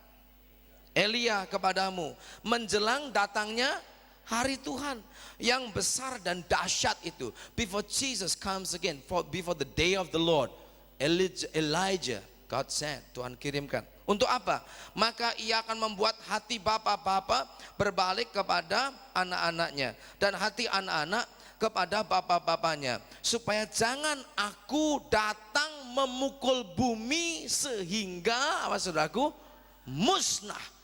Elia kepadamu menjelang datangnya hari Tuhan yang besar dan dahsyat itu. Before Jesus comes again, before the day of the Lord, Elijah, God sent, Tuhan kirimkan. Untuk apa? Maka ia akan membuat hati bapak-bapak berbalik kepada anak-anaknya dan hati anak-anak kepada bapak-bapaknya, supaya jangan aku datang memukul bumi sehingga apa saudaraku? Musnah.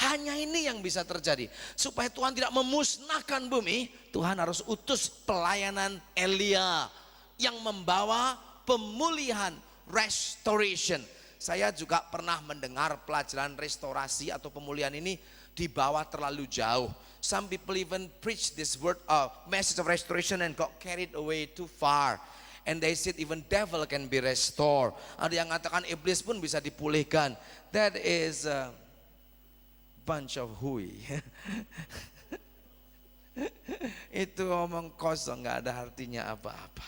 Hanya ini yang bisa terjadi. Supaya Tuhan tidak memusnahkan bumi, Tuhan harus utus pelayanan Elia yang membawa pemulihan, restoration. Saya juga pernah mendengar pelajaran restorasi atau pemulihan ini dibawa terlalu jauh. Some people even preach this word of message of restoration and got carried away too far. And they said even devil can be restored. Ada yang mengatakan iblis pun bisa dipulihkan. That is a bunch of hui. Itu omong kosong, nggak ada artinya apa-apa.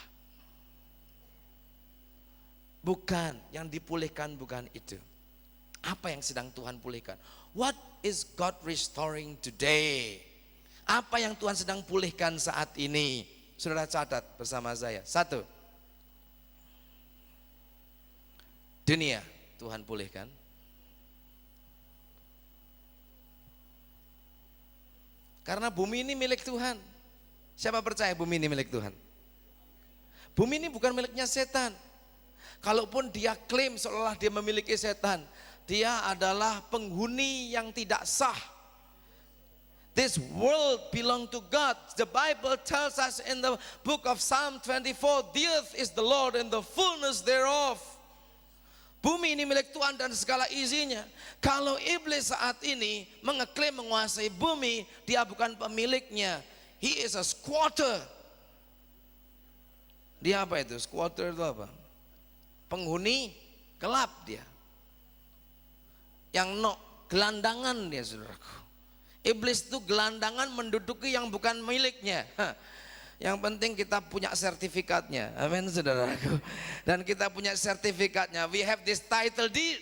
Bukan, yang dipulihkan bukan itu. Apa yang sedang Tuhan pulihkan? What is God restoring today? Apa yang Tuhan sedang pulihkan saat ini? Saudara catat bersama saya. 1. Dunia Tuhan pulihkan. Karena bumi ini milik Tuhan. Siapa percaya bumi ini milik Tuhan? Bumi ini bukan miliknya setan. Kalaupun dia klaim seolah dia memiliki setan, dia adalah penghuni yang tidak sah. This world belong to God. The Bible tells us in the book of Psalm 24, the earth is the Lord and the fullness thereof. Bumi ini milik Tuhan dan segala isinya. Kalau iblis saat ini mengeklaim menguasai bumi, dia bukan pemiliknya. He is a squatter. Dia apa itu? Squatter itu apa? Penghuni gelap dia. Yang gelandangan dia, saudaraku. Iblis itu gelandangan menduduki yang bukan miliknya. Yang penting kita punya sertifikatnya. Amin, saudaraku. Dan kita punya sertifikatnya. We have this title deed.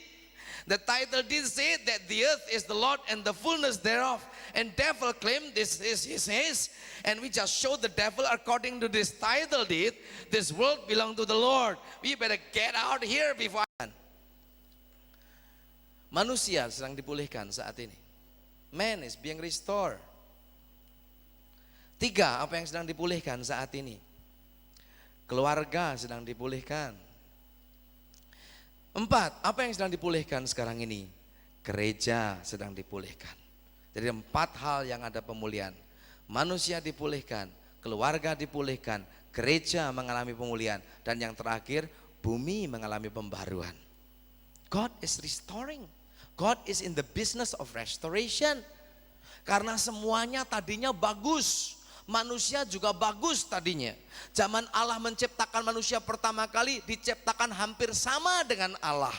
The title deed said that the earth is the Lord and the fullness thereof. And devil claimed this is his. And we just show the devil according to this title deed, this world belong to the Lord. We better get out here before. Manusia sedang dipulihkan saat ini. Man is being restored. 3, apa yang sedang dipulihkan saat ini? Keluarga sedang dipulihkan. 4, apa yang sedang dipulihkan sekarang ini? Gereja sedang dipulihkan. Jadi 4 hal yang ada pemulihan. Manusia dipulihkan, keluarga dipulihkan, gereja mengalami pemulihan, dan yang terakhir bumi mengalami pembaruan. God is restoring. God is in the business of restoration. Karena semuanya tadinya bagus. Manusia juga bagus tadinya. Zaman Allah menciptakan manusia pertama kali, diciptakan hampir sama dengan Allah.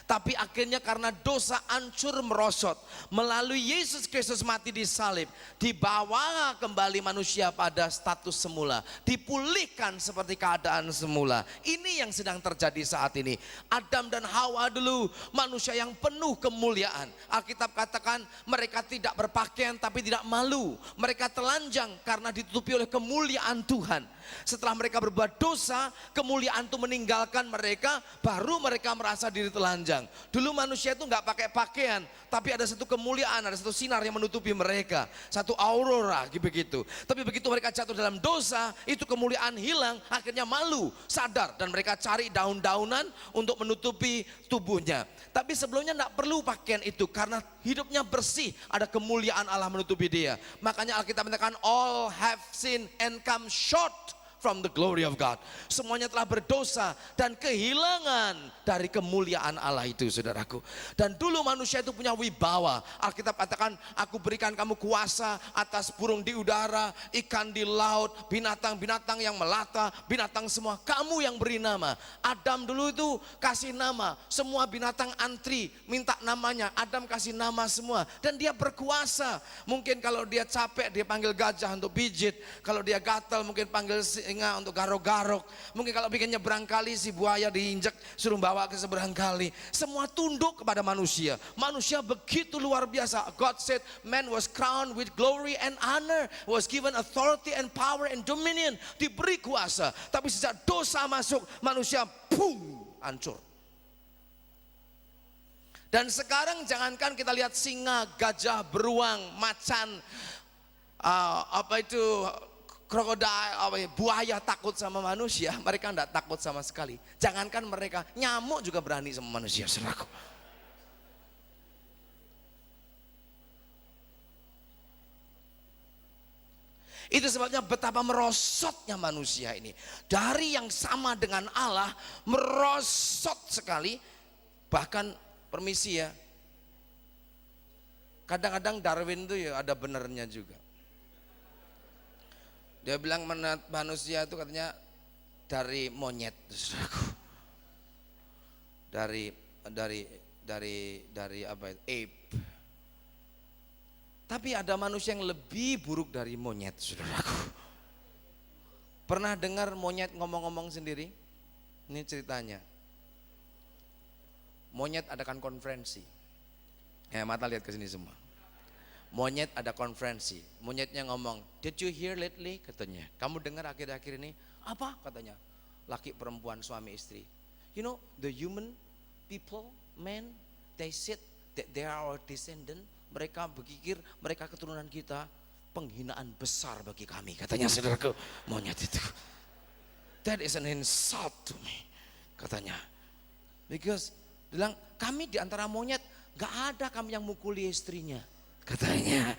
Tapi akhirnya karena dosa hancur merosot, melalui Yesus Kristus mati di salib, dibawa kembali manusia pada status semula, dipulihkan seperti keadaan semula. Ini yang sedang terjadi saat ini. Adam dan Hawa dulu manusia yang penuh kemuliaan. Alkitab katakan mereka tidak berpakaian tapi tidak malu. Mereka telanjang karena ditutupi oleh kemuliaan Tuhan. Setelah mereka berbuat dosa, kemuliaan itu meninggalkan mereka, baru mereka merasa diri telanjang. Dulu manusia itu nggak pakai pakaian, tapi ada satu kemuliaan, ada satu sinar yang menutupi mereka, satu aurora begitu. Tapi begitu mereka jatuh dalam dosa, itu kemuliaan hilang, akhirnya malu, sadar, dan mereka cari daun-daunan untuk menutupi tubuhnya. Tapi sebelumnya nggak perlu pakaian itu karena hidupnya bersih, ada kemuliaan Allah menutupi dia. Makanya Alkitab mengatakan all have sinned and come short from the glory of God. Semuanya telah berdosa dan kehilangan dari kemuliaan Allah itu, saudaraku. Dan dulu manusia itu punya wibawa. Alkitab katakan, aku berikan kamu kuasa atas burung di udara, ikan di laut, binatang-binatang yang melata, binatang semua. Kamu yang beri nama. Adam dulu itu kasih nama. Semua binatang antri minta namanya. Adam kasih nama semua. Dan dia berkuasa. Mungkin kalau dia capek dia panggil gajah untuk pijit. Kalau dia gatal mungkin panggil singa untuk garok-garok. Mungkin kalau bikin nyebrang kali si buaya diinjek suruh bawa ke seberang kali. Semua tunduk kepada manusia. Manusia begitu luar biasa. God said man was crowned with glory and honor, was given authority and power and dominion, diberi kuasa. Tapi sejak dosa masuk, manusia boom, hancur. Dan sekarang jangankan kita lihat singa, gajah, beruang, macan, krokodil, buaya takut sama manusia, mereka tidak takut sama sekali. Jangankan mereka, nyamuk juga berani sama manusia, saudaraku. Itu sebabnya betapa merosotnya manusia ini. Dari yang sama dengan Allah, merosot sekali. Bahkan permisi ya, kadang-kadang Darwin itu ya ada benernya juga. Dia bilang manusia itu katanya dari monyet, saudaraku. Dari apa itu? Ape. Tapi ada manusia yang lebih buruk dari monyet, saudaraku. Pernah dengar monyet ngomong-ngomong sendiri? Ini ceritanya. Monyet adakan konferensi. Mata lihat ke sini semua. Monyet ada konferensi. Monyetnya ngomong, "Did you hear lately?" katanya. "Kamu dengar akhir-akhir ini?" "Apa?" katanya. "Laki perempuan, suami istri. You know, the human people, men, they said that they are our descendant. Mereka berpikir mereka keturunan kita, penghinaan besar bagi kami," katanya, saudaraku. Monyet itu. "That is an insult to me," katanya. Because bilang, "Kami di antara monyet gak ada kami yang mukuli istrinya," katanya.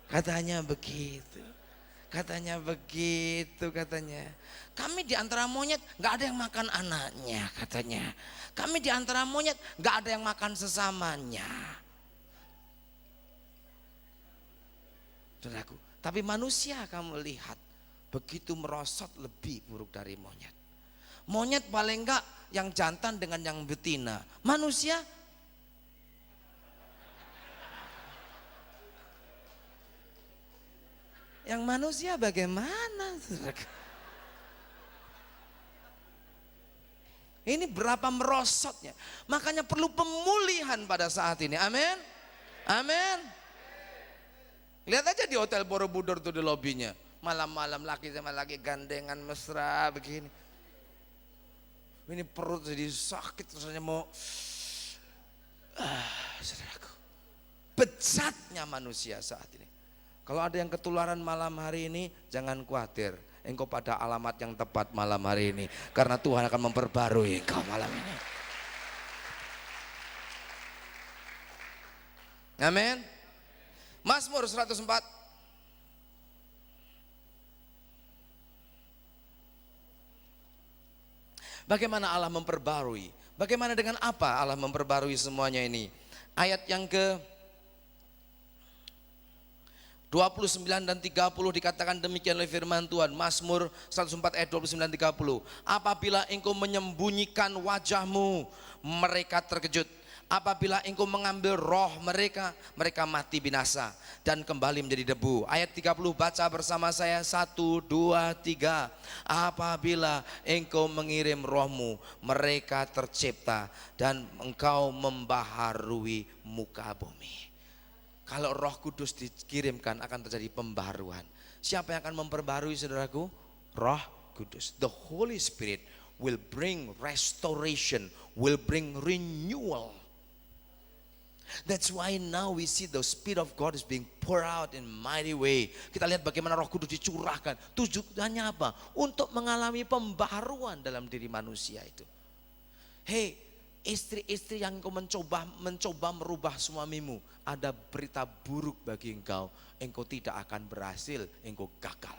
Katanya begitu. Katanya begitu, katanya. "Kami di antara monyet gak ada yang makan anaknya," katanya. "Kami di antara monyet gak ada yang makan sesamanya." Saudaraku, tapi manusia kamu lihat begitu merosot lebih buruk dari monyet. Monyet paling enggak yang jantan dengan yang betina. Manusia bagaimana? Ini berapa merosotnya. Makanya perlu pemulihan pada saat ini. Amin. Amin. Lihat aja di Hotel Borobudur tuh di lobinya. Malam-malam laki sama laki gandengan mesra begini. Ini perut jadi sakit rasanya mau. Saudaraku, bejatnya manusia saat ini. Kalau ada yang ketularan malam hari ini, jangan khawatir. Engkau pada alamat yang tepat malam hari ini. Karena Tuhan akan memperbarui engkau malam ini. Amin. Mazmur 104. Bagaimana Allah memperbarui? Bagaimana dengan apa Allah memperbarui semuanya ini? Ayat yang ke 29 dan 30 dikatakan demikian oleh firman Tuhan. Mazmur 104 ayat 29 30. "Apabila engkau menyembunyikan wajahmu, mereka terkejut. Apabila engkau mengambil roh mereka, mereka mati binasa dan kembali menjadi debu." Ayat 30 baca bersama saya, 1, 2, 3. "Apabila engkau mengirim rohmu, mereka tercipta dan engkau membaharui muka bumi." Kalau Roh Kudus dikirimkan akan terjadi pembaharuan. Siapa yang akan memperbarui, saudaraku? Roh Kudus. The Holy Spirit will bring restoration, will bring renewal. That's why now we see the Spirit of God is being poured out in mighty way. Kita lihat bagaimana Roh Kudus dicurahkan. Tujuannya apa? Untuk mengalami pembaharuan dalam diri manusia itu. Hei, istri-istri yang engkau mencoba merubah suamimu, ada berita buruk bagi engkau. Engkau tidak akan berhasil, engkau gagal.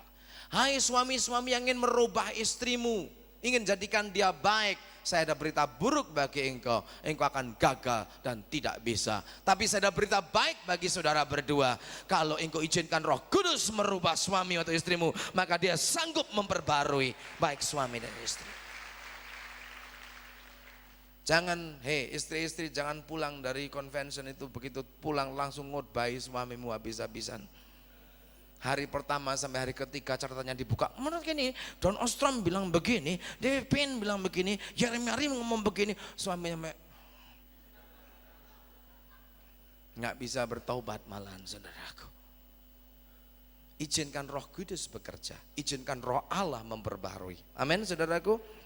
Hai suami-suami yang ingin merubah istrimu, ingin jadikan dia baik, saya ada berita buruk bagi engkau. Engkau akan gagal dan tidak bisa. Tapi saya ada berita baik bagi saudara berdua. Kalau engkau izinkan Roh Kudus merubah suami atau istrimu, maka dia sanggup memperbarui baik suami dan istri. Jangan, istri-istri jangan pulang dari convention itu, begitu pulang langsung ngotbahi suamimu habis-habisan. Hari pertama sampai hari ketiga catatannya dibuka. Menurut gini, Don Ostrom bilang begini, David Payne bilang begini, Jeremy Ari ngomong begini, suaminya nggak bisa bertaubat malahan, saudaraku. Izinkan Roh Kudus bekerja, izinkan Roh Allah memperbaharui. Amin, saudaraku.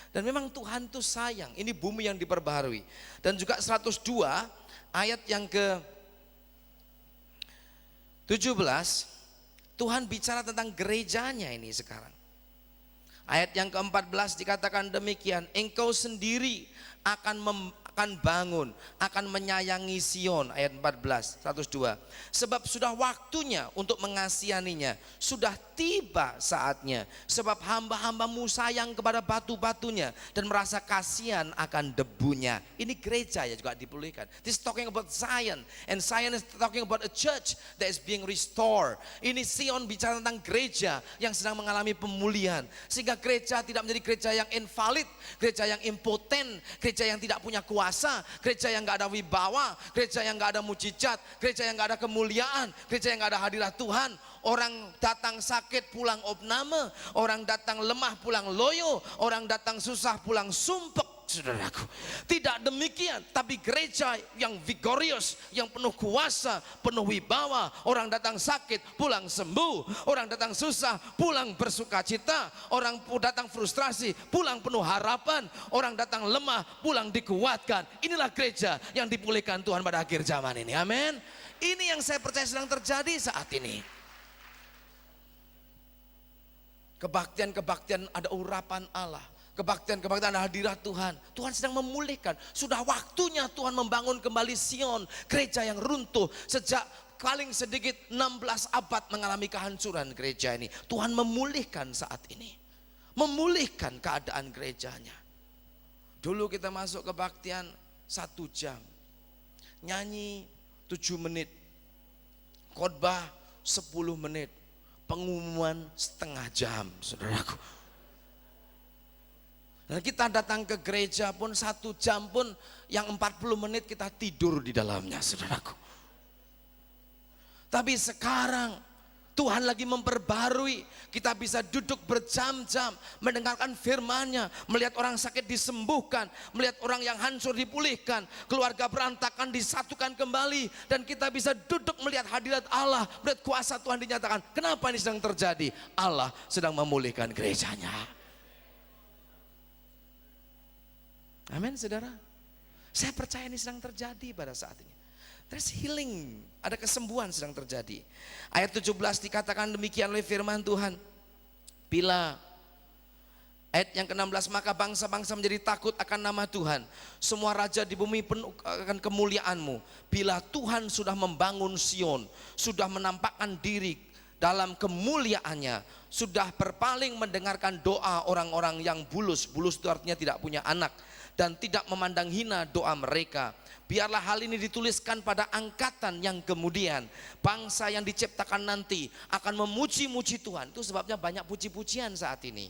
Dan memang Tuhan tuh sayang, ini bumi yang diperbaharui. Dan juga 102 ayat yang ke 17, Tuhan bicara tentang gerejanya ini sekarang. Ayat yang ke-14 dikatakan demikian, engkau sendiri akan akan bangun, akan menyayangi Sion, ayat 14, 102. Sebab sudah waktunya untuk mengasihaninya, sudah tiba saatnya. Sebab hamba-hambamu sayang kepada batu-batunya dan merasa kasihan akan debunya. Ini gereja ya juga dipulihkan. This is talking about Zion, and Zion is talking about a church that is being restored. Ini Sion bicara tentang gereja yang sedang mengalami pemulihan, sehingga gereja tidak menjadi gereja yang invalid, gereja yang impoten, gereja yang tidak punya kuasa, gereja yang gak ada wibawa, gereja yang gak ada mujizat, gereja yang gak ada kemuliaan, gereja yang gak ada hadirat Tuhan. Orang datang sakit pulang opname, orang datang lemah pulang loyo, orang datang susah pulang sumpek. Saudaraku, tidak demikian, tapi gereja yang vigorious, yang penuh kuasa, penuh wibawa. Orang datang sakit pulang sembuh, orang datang susah pulang bersukacita, orang datang frustrasi pulang penuh harapan, orang datang lemah pulang dikuatkan. Inilah gereja yang dipulihkan Tuhan pada akhir zaman ini. Amin. Ini yang saya percaya sedang terjadi saat ini. Kebaktian-kebaktian ada urapan Allah, kebaktian-kebaktian ada hadirat Tuhan. Tuhan sedang memulihkan. Sudah waktunya Tuhan membangun kembali Sion, gereja yang runtuh sejak paling sedikit 16 abad mengalami kehancuran gereja ini. Tuhan memulihkan saat ini, memulihkan keadaan gerejanya. Dulu kita masuk kebaktian 1 jam, nyanyi 7 menit, khotbah 10 menit, pengumuman setengah jam, saudaraku. Dan kita datang ke gereja pun 1 jam pun yang 40 menit kita tidur di dalamnya, saudaraku. Tapi sekarang Tuhan lagi memperbarui, kita bisa duduk berjam-jam mendengarkan firman-Nya, melihat orang sakit disembuhkan, melihat orang yang hancur dipulihkan, keluarga berantakan disatukan kembali, dan kita bisa duduk melihat hadirat Allah, melihat kuasa Tuhan dinyatakan. Kenapa ini sedang terjadi? Allah sedang memulihkan gerejanya. Amin, saudara. Saya percaya ini sedang terjadi pada saat ini. There's healing, ada kesembuhan sedang terjadi. Ayat 17 dikatakan demikian oleh firman Tuhan. Bila ayat yang ke-16, maka bangsa-bangsa menjadi takut akan nama Tuhan. Semua raja di bumi penuh akan kemuliaan-Mu. Bila Tuhan sudah membangun Sion, sudah menampakkan diri dalam kemuliaannya, sudah berpaling mendengarkan doa orang-orang yang bulus. Bulus itu artinya tidak punya anak, dan tidak memandang hina doa mereka. Biarlah hal ini dituliskan pada angkatan yang kemudian. Bangsa yang diciptakan nanti akan memuji-muji Tuhan. Itu sebabnya banyak puji-pujian saat ini.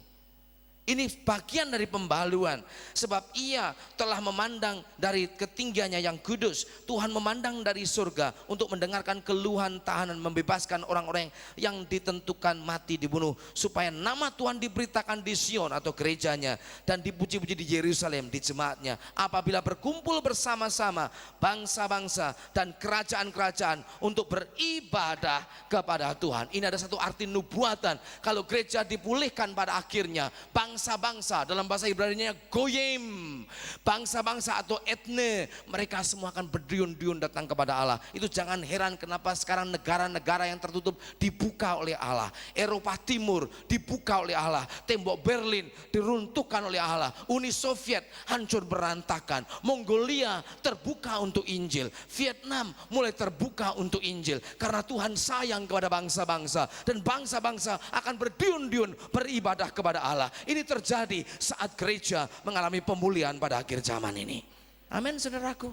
Ini bagian dari pembaharuan, sebab Ia telah memandang dari ketinggiannya yang kudus. Tuhan memandang dari surga untuk mendengarkan keluhan tahanan, membebaskan orang-orang yang ditentukan mati dibunuh, supaya nama Tuhan diberitakan di Sion atau gerejanya, dan dipuji-puji di Yerusalem, di jemaatnya. Apabila berkumpul bersama-sama bangsa-bangsa dan kerajaan-kerajaan untuk beribadah kepada Tuhan. Ini ada satu arti nubuatan. Kalau gereja dipulihkan pada akhirnya, bangsa-bangsa, dalam bahasa Ibrani-nya goyim, bangsa-bangsa atau etne, mereka semua akan berduyun-duyun datang kepada Allah. Itu jangan heran kenapa sekarang negara-negara yang tertutup dibuka oleh Allah. Eropa Timur dibuka oleh Allah, tembok Berlin diruntuhkan oleh Allah, Uni Soviet hancur berantakan, Mongolia terbuka untuk Injil, Vietnam mulai terbuka untuk Injil, karena Tuhan sayang kepada bangsa-bangsa, dan bangsa-bangsa akan berduyun-duyun beribadah kepada Allah. Ini terjadi saat gereja mengalami pemulihan pada akhir zaman ini. Amin, saudaraku.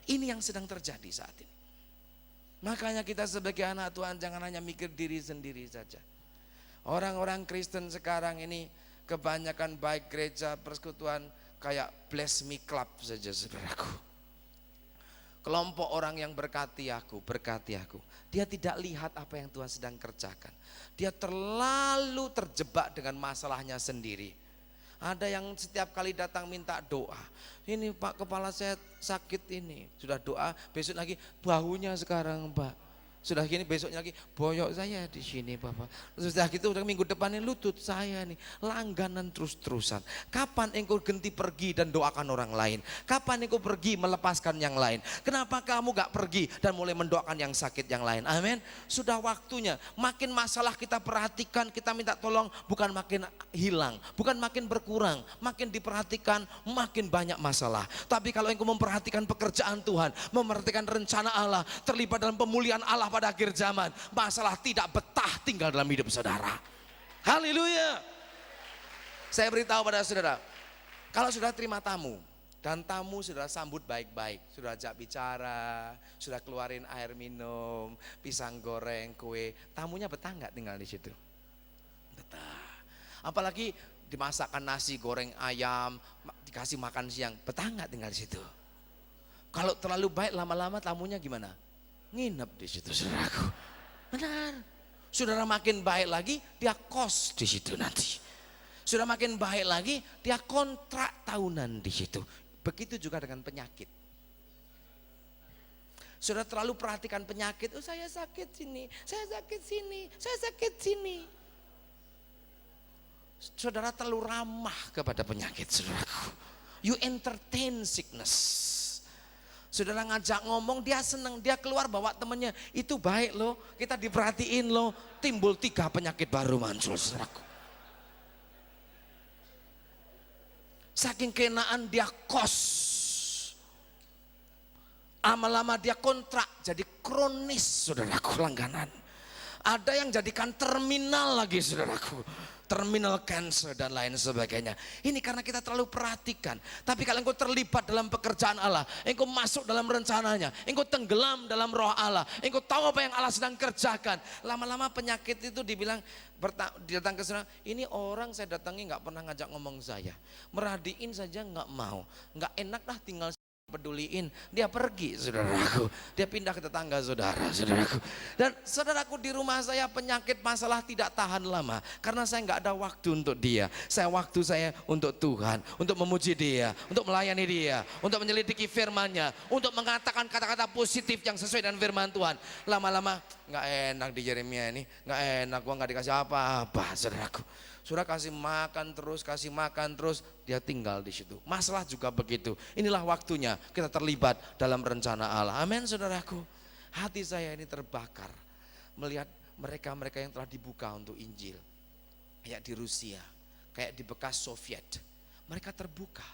Ini yang sedang terjadi saat ini. Makanya kita sebagai anak Tuhan jangan hanya mikir diri sendiri saja. Orang-orang Kristen sekarang ini kebanyakan baik gereja persekutuan kayak Bless Me Club saja, saudaraku. Kelompok orang yang berkati aku. Dia tidak lihat apa yang Tuhan sedang kerjakan. Dia terlalu terjebak dengan masalahnya sendiri. Ada yang setiap kali datang minta doa. Ini Pak, kepala saya sakit ini. Sudah doa, besok lagi bahunya sekarang Pak. Sudah gini besoknya lagi, boyok saya di sini Bapak. Sudah gitu udah minggu depannya lutut saya nih, langganan terus-terusan. Kapan engkau ganti pergi dan doakan orang lain? Kapan engkau pergi melepaskan yang lain? Kenapa kamu gak pergi dan mulai mendoakan yang sakit yang lain? Amin. Sudah waktunya. Makin masalah kita perhatikan, kita minta tolong, bukan makin hilang, bukan makin berkurang, makin diperhatikan, makin banyak masalah. Tapi kalau engkau memperhatikan pekerjaan Tuhan, memperhatikan rencana Allah, terlibat dalam pemulihan Allah pada akhir zaman, masalah tidak betah tinggal dalam hidup saudara. Haleluya. Saya beritahu pada saudara, kalau sudah terima tamu dan tamu sudah sambut baik-baik, sudah ajak bicara, sudah keluarin air minum, pisang goreng, kue, tamunya betah nggak tinggal di situ? Betah. Apalagi dimasakkan nasi goreng ayam, dikasih makan siang, betah nggak tinggal di situ? Kalau terlalu baik lama-lama tamunya gimana? Nginep di situ saudaraku. Benar. Saudara makin baik lagi, dia kos di situ nanti. Sudah makin baik lagi, dia kontrak tahunan di situ. Begitu juga dengan penyakit. Sudah terlalu perhatikan penyakit, oh saya sakit sini, saya sakit sini, saya sakit sini. Saudara terlalu ramah kepada penyakit saudaraku. You entertain sickness. Saudara ngajak ngomong, dia senang, dia keluar bawa temannya, itu baik loh, kita diperhatiin loh, timbul 3 penyakit baru muncul saudaraku. Saking kenaan dia kos, lama-lama dia kontrak, jadi kronis saudaraku, langganan. Ada yang jadikan terminal lagi saudaraku, terminal cancer dan lain sebagainya. Ini karena kita terlalu perhatikan. Tapi kalau engkau terlibat dalam pekerjaan Allah, engkau masuk dalam rencananya, engkau tenggelam dalam roh Allah, engkau tahu apa yang Allah sedang kerjakan, lama-lama penyakit itu dibilang, datang ke sana, ini orang saya datangi nggak pernah ngajak ngomong saya, merhatiin saja nggak mau, nggak enak lah tinggal peduliin, dia pergi saudaraku, dia pindah ke tetangga saudaraku. Dan saudaraku, di rumah saya penyakit masalah tidak tahan lama, karena saya nggak ada waktu untuk dia. Waktu saya untuk Tuhan, untuk memuji dia, untuk melayani dia, untuk menyelidiki firman-Nya, untuk mengatakan kata-kata positif yang sesuai dengan firman Tuhan. Lama-lama nggak enak di Yeremia ini, nggak enak, gua nggak dikasih apa-apa saudaraku. Sudah kasih makan terus, dia tinggal di situ. Masalah juga begitu. Inilah waktunya kita terlibat dalam rencana Allah. Amin saudaraku. Hati saya ini terbakar melihat mereka-mereka yang telah dibuka untuk Injil. Kayak di Rusia, kayak di bekas Soviet. Mereka terbuka.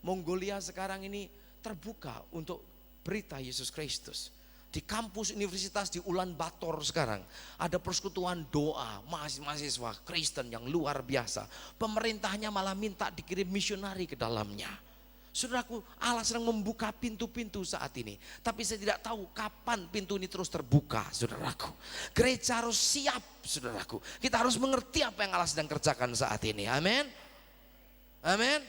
Mongolia sekarang ini terbuka untuk berita Yesus Kristus. Di kampus universitas di Ulan Bator sekarang ada persekutuan doa mahasiswa Kristen yang luar biasa. Pemerintahnya malah minta dikirim misionari ke dalamnya. Saudaraku, Allah sedang membuka pintu-pintu saat ini. Tapi saya tidak tahu kapan pintu ini terus terbuka saudaraku. Gereja harus siap saudaraku. Kita harus mengerti apa yang Allah sedang kerjakan saat ini. Amin. Amin.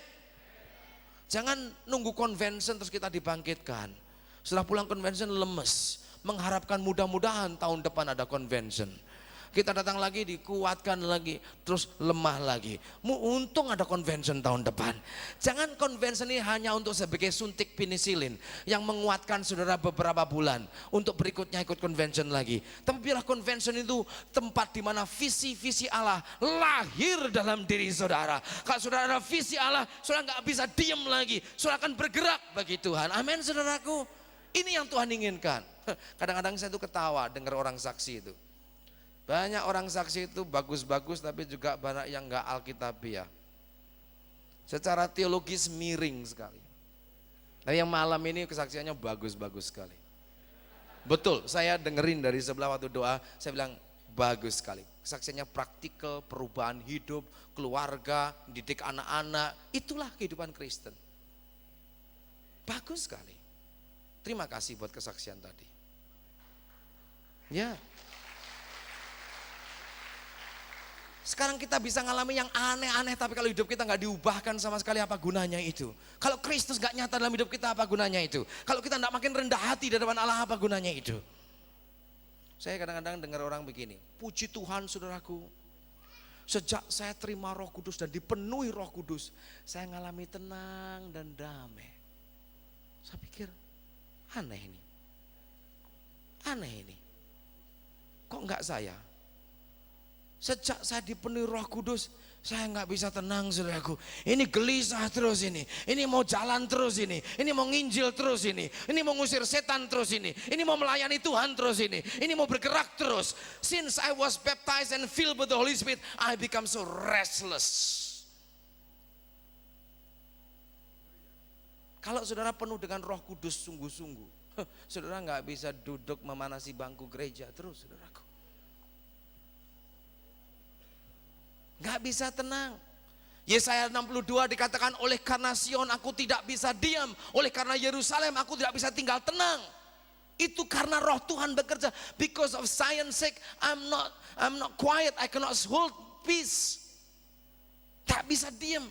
Jangan nunggu convention terus kita dibangkitkan. Setelah pulang convention lemes, mengharapkan mudah-mudahan tahun depan ada convention. Kita datang lagi dikuatkan lagi, terus lemah lagi. Untung ada convention tahun depan. Jangan convention ini hanya untuk sebagai suntik penisilin yang menguatkan saudara beberapa bulan, untuk berikutnya ikut convention lagi. Tapi biarlah convention itu tempat di mana visi-visi Allah lahir dalam diri saudara. Kalau saudara ada visi Allah, saudara nggak bisa diam lagi, saudara akan bergerak bagi Tuhan. Amin saudaraku. Ini yang Tuhan inginkan. Kadang-kadang saya tuh ketawa dengar orang saksi itu. Banyak orang saksi itu bagus-bagus, tapi juga banyak yang enggak alkitabiah. Secara teologis miring sekali. Tapi yang malam ini kesaksiannya bagus-bagus sekali. Betul, saya dengerin dari sebelah waktu doa, saya bilang bagus sekali. Kesaksiannya praktikal, perubahan hidup, keluarga, didik anak-anak, itulah kehidupan Kristen. Bagus sekali. Terima kasih buat kesaksian tadi. Ya. Sekarang kita bisa ngalami yang aneh-aneh, tapi kalau hidup kita nggak diubahkan sama sekali, apa gunanya itu? Kalau Kristus nggak nyata dalam hidup kita, apa gunanya itu? Kalau kita nggak makin rendah hati di depan Allah, apa gunanya itu? Saya kadang-kadang dengar orang begini, puji Tuhan saudaraku, sejak saya terima Roh Kudus dan dipenuhi Roh Kudus, saya ngalami tenang dan damai. Saya pikir, aneh ini. kok enggak saya? Sejak saya dipenuhi Roh Kudus, saya nggak bisa tenang, saudaraku. Ini gelisah terus ini mau jalan terus ini mau nginjil terus ini mau ngusir setan terus ini mau melayani Tuhan terus ini mau bergerak terus. Since I was baptized and filled with the Holy Spirit, I become so restless. Kalau saudara penuh dengan Roh Kudus sungguh-sungguh, saudara nggak bisa duduk memanasi bangku gereja terus, saudaraku. Nggak bisa tenang. Yesaya 62 dikatakan, oleh karena Sion aku tidak bisa diam, oleh karena Yerusalem aku tidak bisa tinggal tenang. Itu karena Roh Tuhan bekerja. Because of Zion's sake, I'm not quiet, I cannot hold peace. Tak bisa diam.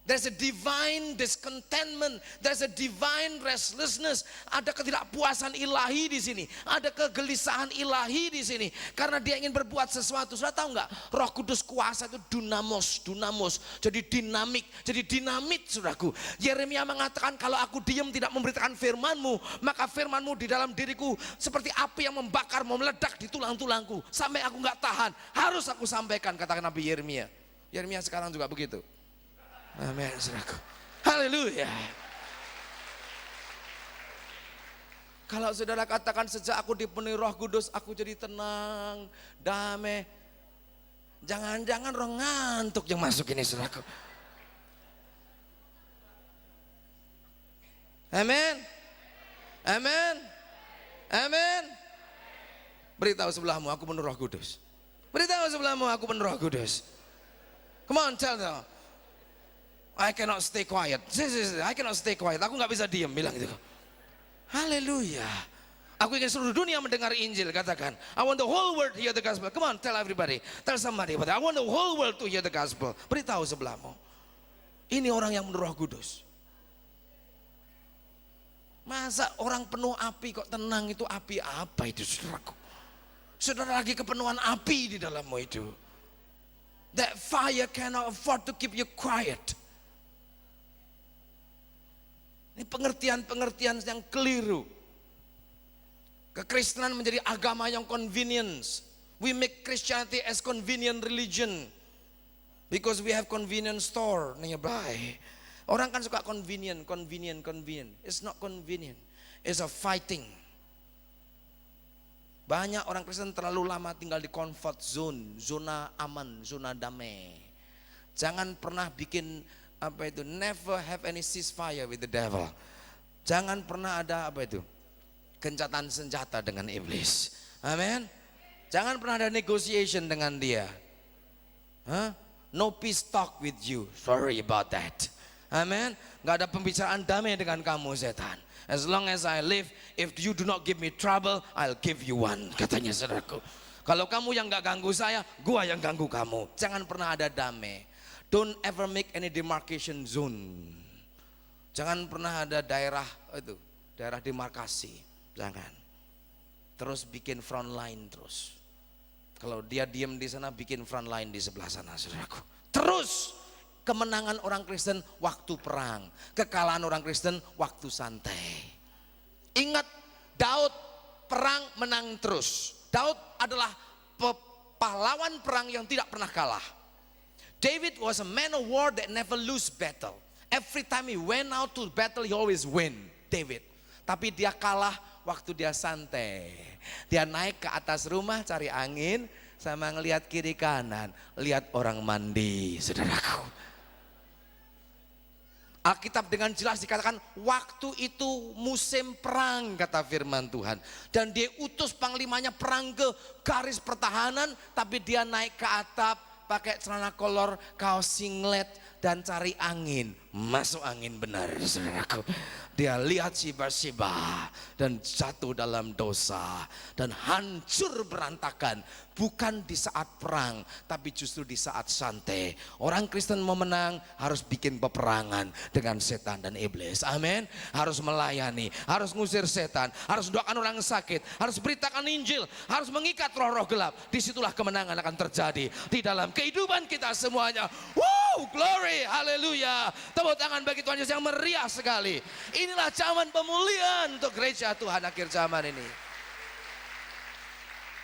There's a divine discontentment, there's a divine restlessness. Ada ketidakpuasan ilahi di sini, ada kegelisahan ilahi di sini, karena dia ingin berbuat sesuatu. Sudah tahu nggak? Roh Kudus kuasa itu dunamos, jadi dinamik, jadi dinamit, saudaraku. Yeremia mengatakan, kalau aku diam tidak memberitakan firman-Mu, maka firman-Mu di dalam diriku seperti api yang membakar, mau meledak di tulang-tulangku, sampai aku nggak tahan. Harus aku sampaikan, katakan Nabi Yeremia. Yeremia sekarang juga begitu. Amin, saudaraku. Haleluya. Kalau saudara katakan, sejak aku dipenuhi Roh Kudus aku jadi tenang, damai, jangan-jangan roh ngantuk yang masuk ini, saudaraku. Amin. Amin. Amin. Beritahu sebelahmu, aku penuh Roh Kudus. Beritahu sebelahmu, aku penuh Roh Kudus. Come on, tell them. I cannot stay quiet. I cannot stay quiet. Aku nggak bisa diam, bilang gitu. Haleluya. Aku ingin seluruh dunia mendengar Injil, katakan. I want the whole world to hear the gospel. Come on, tell everybody. Tell somebody. I want the whole world to hear the gospel. Beritahu sebelahmu. Ini orang yang penuh Roh Kudus. Masa orang penuh api kok tenang? Itu api apa itu, saudaraku? Saudara lagi kepenuhan api di dalammu itu. That fire cannot afford to keep you quiet. Ini pengertian-pengertian yang keliru. Kekristenan menjadi agama yang convenience. We make Christianity as convenient religion. Because we have convenience store nearby. Orang kan suka convenient. It's not convenient. It's a fighting. Banyak orang Kristen terlalu lama tinggal di comfort zone. Zona aman, zona damai. Jangan pernah bikin never have any ceasefire with the devil. Jangan pernah ada gencatan senjata dengan iblis. Amin. Jangan pernah ada negotiation dengan dia. No peace talk with you. Sorry about that. Amin. Gak ada pembicaraan damai dengan kamu, setan. As long as I live, if you do not give me trouble, I'll give you one, katanya saudaraku. Kalau kamu yang gak ganggu saya, gua yang ganggu kamu. Jangan pernah ada damai. Don't ever make any demarcation zone. Jangan pernah ada daerah demarkasi. Jangan. Terus bikin front line terus. Kalau dia diam di sana, bikin front line di sebelah sana, saudaraku. Terus kemenangan orang Kristen waktu perang, kekalahan orang Kristen waktu santai. Ingat, Daud perang menang terus. Daud adalah pahlawan perang yang tidak pernah kalah. David was a man of war that never lose battle. Every time he went out to battle, he always win. David. Tapi dia kalah waktu dia santai. Dia naik ke atas rumah cari angin, sama ngelihat kiri kanan, lihat orang mandi, saudaraku. Alkitab dengan jelas dikatakan waktu itu musim perang, kata firman Tuhan. Dan dia utus panglimanya perang ke garis pertahanan, tapi dia naik ke atap, pakai celana kolor, kaos singlet, dan cari angin. Masuk angin benar, saudaraku. Dia lihat Siba-Siba dan jatuh dalam dosa dan hancur berantakan. Bukan di saat perang, tapi justru di saat santai. Orang Kristen mau menang harus bikin peperangan dengan setan dan iblis. Amin. Harus melayani, harus ngusir setan, harus doakan orang sakit, harus beritakan Injil, harus mengikat roh-roh gelap. Disitulah kemenangan akan terjadi di dalam kehidupan kita semuanya. Wow, glory, haleluya. Tepuk tangan bagi Tuhan Yesus yang meriah sekali. Inilah zaman pemulihan untuk gereja Tuhan akhir zaman ini.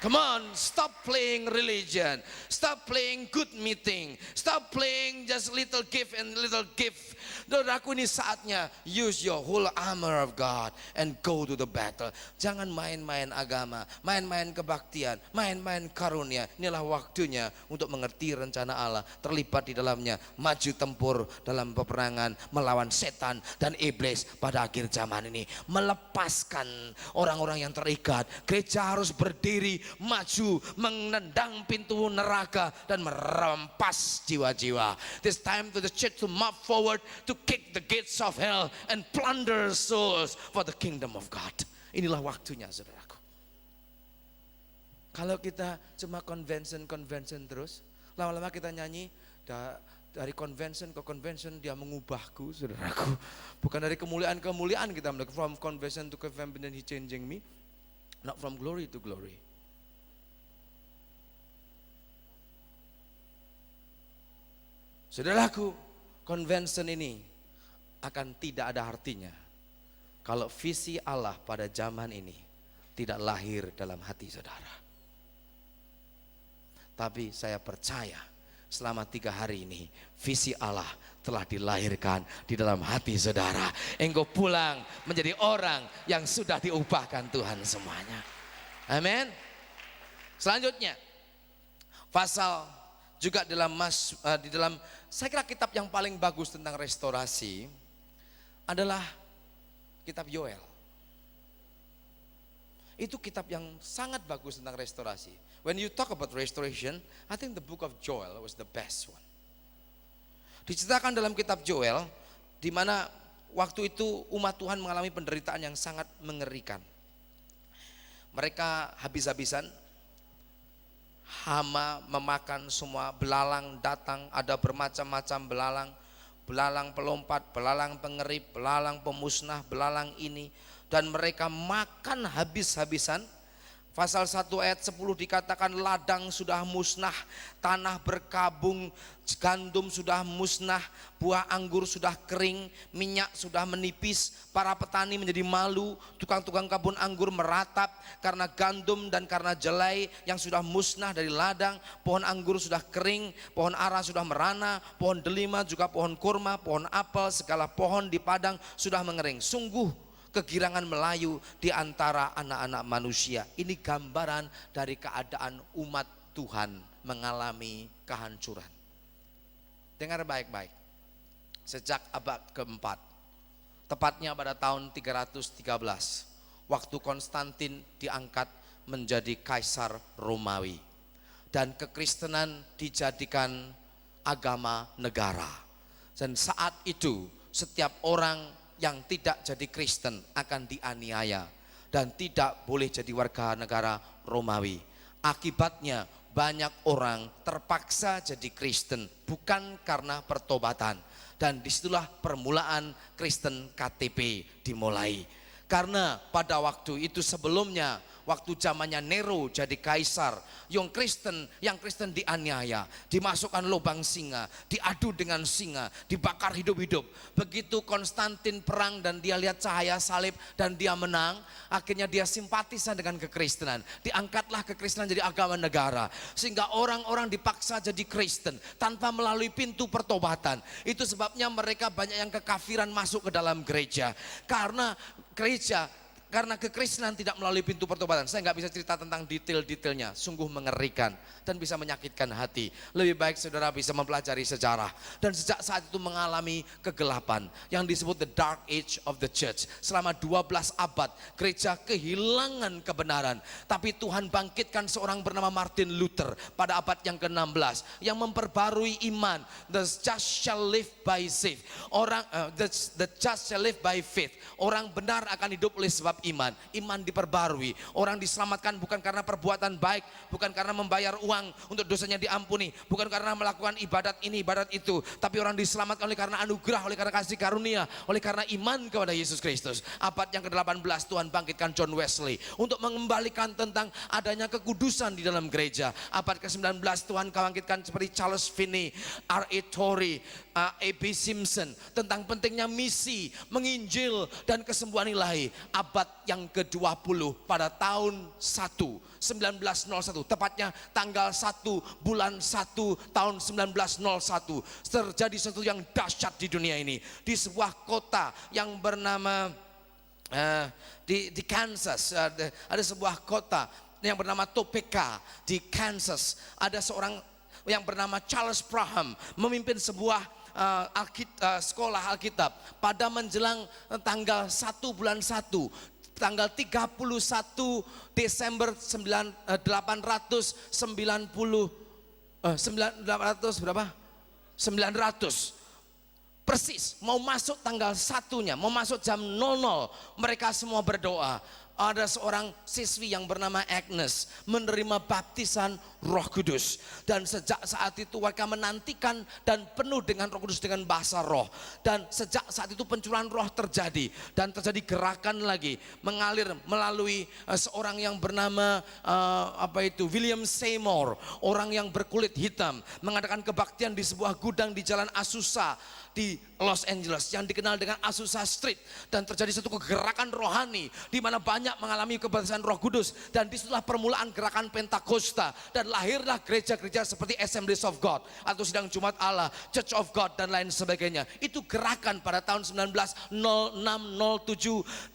Come on, stop playing religion. Stop playing good meeting. Stop playing just little gift and little gift. Saudaraku, ini saatnya use your whole armor of God and go to the battle. Jangan main-main agama, main-main kebaktian, main-main karunia. Inilah waktunya untuk mengerti rencana Allah, terlibat di dalamnya, maju tempur dalam peperangan melawan setan dan iblis pada akhir zaman ini. Melepaskan orang-orang yang terikat. Gereja harus berdiri, maju, menendang pintu neraka dan merampas jiwa-jiwa. This time to the church to move forward, to kick the gates of hell and plunder souls for the kingdom of God. Inilah waktunya, saudaraku. Kalau kita cuma convention terus, lama-lama kita nyanyi dari convention ke convention dia mengubahku, saudaraku. Bukan dari kemuliaan kita melakukan from convention to convention he changing me, not from glory to glory. Saudaraku, convention ini akan tidak ada artinya kalau visi Allah pada zaman ini tidak lahir dalam hati saudara. Tapi saya percaya selama 3 hari ini visi Allah telah dilahirkan di dalam hati saudara. Engkau pulang menjadi orang yang sudah diubahkan Tuhan semuanya. Amin. Selanjutnya pasal juga di dalam saya kira kitab yang paling bagus tentang restorasi adalah kitab Yoel. Itu kitab yang sangat bagus tentang restorasi. When you talk about restoration, I think the book of Joel was the best one. Diceritakan dalam kitab Joel, di mana waktu itu umat Tuhan mengalami penderitaan yang sangat mengerikan. Mereka habis-habisan, hama memakan semua, belalang datang, ada bermacam-macam belalang. Belalang pelompat, belalang pengerip, belalang pemusnah, belalang ini. Dan mereka makan habis-habisan. Pasal 1 ayat 10 dikatakan ladang sudah musnah, tanah berkabung, gandum sudah musnah, buah anggur sudah kering, minyak sudah menipis, para petani menjadi malu, tukang-tukang kebun anggur meratap karena gandum dan karena jelai yang sudah musnah dari ladang, pohon anggur sudah kering, pohon ara sudah merana, pohon delima juga pohon kurma, pohon apel, segala pohon di padang sudah mengering. Sungguh kegirangan melayu di antara anak-anak manusia. Ini gambaran dari keadaan umat Tuhan mengalami kehancuran. Dengar baik-baik. Sejak abad keempat, tepatnya pada tahun 313, waktu Konstantin diangkat menjadi kaisar Romawi dan kekristenan dijadikan agama negara. Dan saat itu setiap orang yang tidak jadi Kristen akan dianiaya dan tidak boleh jadi warga negara Romawi. Akibatnya banyak orang terpaksa jadi Kristen bukan karena pertobatan, dan disitulah permulaan Kristen KTP dimulai. Karena pada waktu itu sebelumnya, waktu zamannya Nero jadi kaisar, yang Kristen dianiaya, dimasukkan lubang singa, diadu dengan singa, dibakar hidup-hidup. Begitu Konstantin perang dan dia lihat cahaya salib dan dia menang, akhirnya dia simpatisan dengan kekristenan. Diangkatlah kekristenan jadi agama negara, sehingga orang-orang dipaksa jadi Kristen tanpa melalui pintu pertobatan. Itu sebabnya mereka banyak yang kekafiran masuk ke dalam gereja. Karena kekristenan tidak melalui pintu pertobatan. Saya nggak bisa cerita tentang detail-detailnya, sungguh mengerikan dan bisa menyakitkan hati. Lebih baik saudara bisa mempelajari sejarah. Dan sejak saat itu mengalami kegelapan yang disebut the dark age of the church. Selama 12 abad gereja kehilangan kebenaran. Tapi Tuhan bangkitkan seorang bernama Martin Luther pada abad yang ke-16 yang memperbarui iman. The just shall live by faith. The just shall live by faith. Orang benar akan hidup oleh sebab iman diperbarui. Orang diselamatkan bukan karena perbuatan baik, bukan karena membayar uang untuk dosanya diampuni, bukan karena melakukan ibadat ini, ibadat itu, tapi orang diselamatkan oleh karena anugerah, oleh karena kasih karunia, oleh karena iman kepada Yesus Kristus. Abad yang ke-18 Tuhan bangkitkan John Wesley untuk mengembalikan tentang adanya kekudusan di dalam gereja. Abad ke-19 Tuhan bangkitkan seperti Charles Finney, R.A. Torrey, A.B. Simpson tentang pentingnya misi, menginjil dan kesembuhan ilahi. Abad yang ke-20 pada tahun 1901, tepatnya tanggal 1 bulan 1 tahun 1901, terjadi sesuatu yang dahsyat di dunia ini. Di sebuah kota yang bernama di Kansas, ada sebuah kota yang bernama Topeka di Kansas. Ada seorang yang bernama Charles Parham memimpin sebuah sekolah Alkitab pada menjelang tanggal 1 bulan 1, tanggal 31 Desember 900 persis mau masuk tanggal satunya, mau masuk jam 00, mereka semua berdoa. Ada seorang siswi yang bernama Agnes menerima baptisan Roh Kudus, dan sejak saat itu mereka menantikan dan penuh dengan Roh Kudus dengan bahasa roh. Dan sejak saat itu pencurahan roh terjadi, dan terjadi gerakan lagi mengalir melalui seorang yang bernama William Seymour, orang yang berkulit hitam, mengadakan kebaktian di sebuah gudang di Jalan Azusa di Los Angeles yang dikenal dengan Azusa Street. Dan terjadi satu kegerakan rohani di mana banyak mengalami kebaptisan Roh Kudus, dan disitulah permulaan gerakan Pentakosta, dan lahirlah gereja-gereja seperti Assemblies of God atau Sidang Jumat Allah, Church of God, dan lain sebagainya. Itu gerakan pada tahun 1906-07.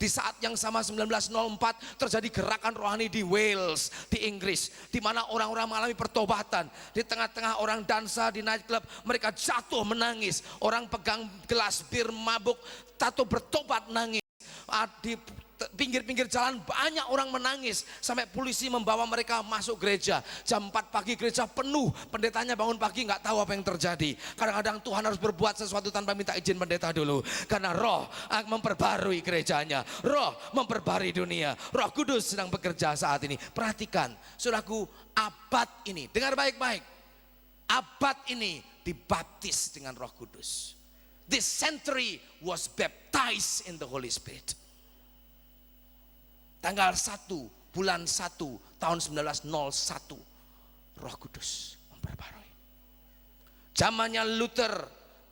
Di saat yang sama 1904 terjadi gerakan rohani di Wales, di Inggris, di mana orang-orang mengalami pertobatan. Di tengah-tengah orang dansa di nightclub, mereka jatuh menangis. Orang pegang gelas bir mabuk, tato bertobat nangis. Di pinggir-pinggir jalan banyak orang menangis, sampai polisi membawa mereka masuk gereja. Jam 4 pagi gereja penuh, pendetanya bangun pagi nggak tahu apa yang terjadi. Kadang-kadang Tuhan harus berbuat sesuatu tanpa minta izin pendeta dulu, karena roh memperbarui gerejanya, roh memperbarui dunia. Roh Kudus sedang bekerja saat ini. Perhatikan saudaraku, abad ini, dengar baik-baik, abad ini dibaptis dengan Roh Kudus. This century was baptized in the Holy Spirit. Tanggal 1 bulan 1 tahun 1901, Roh Kudus memperbarui. Zamannya Luther,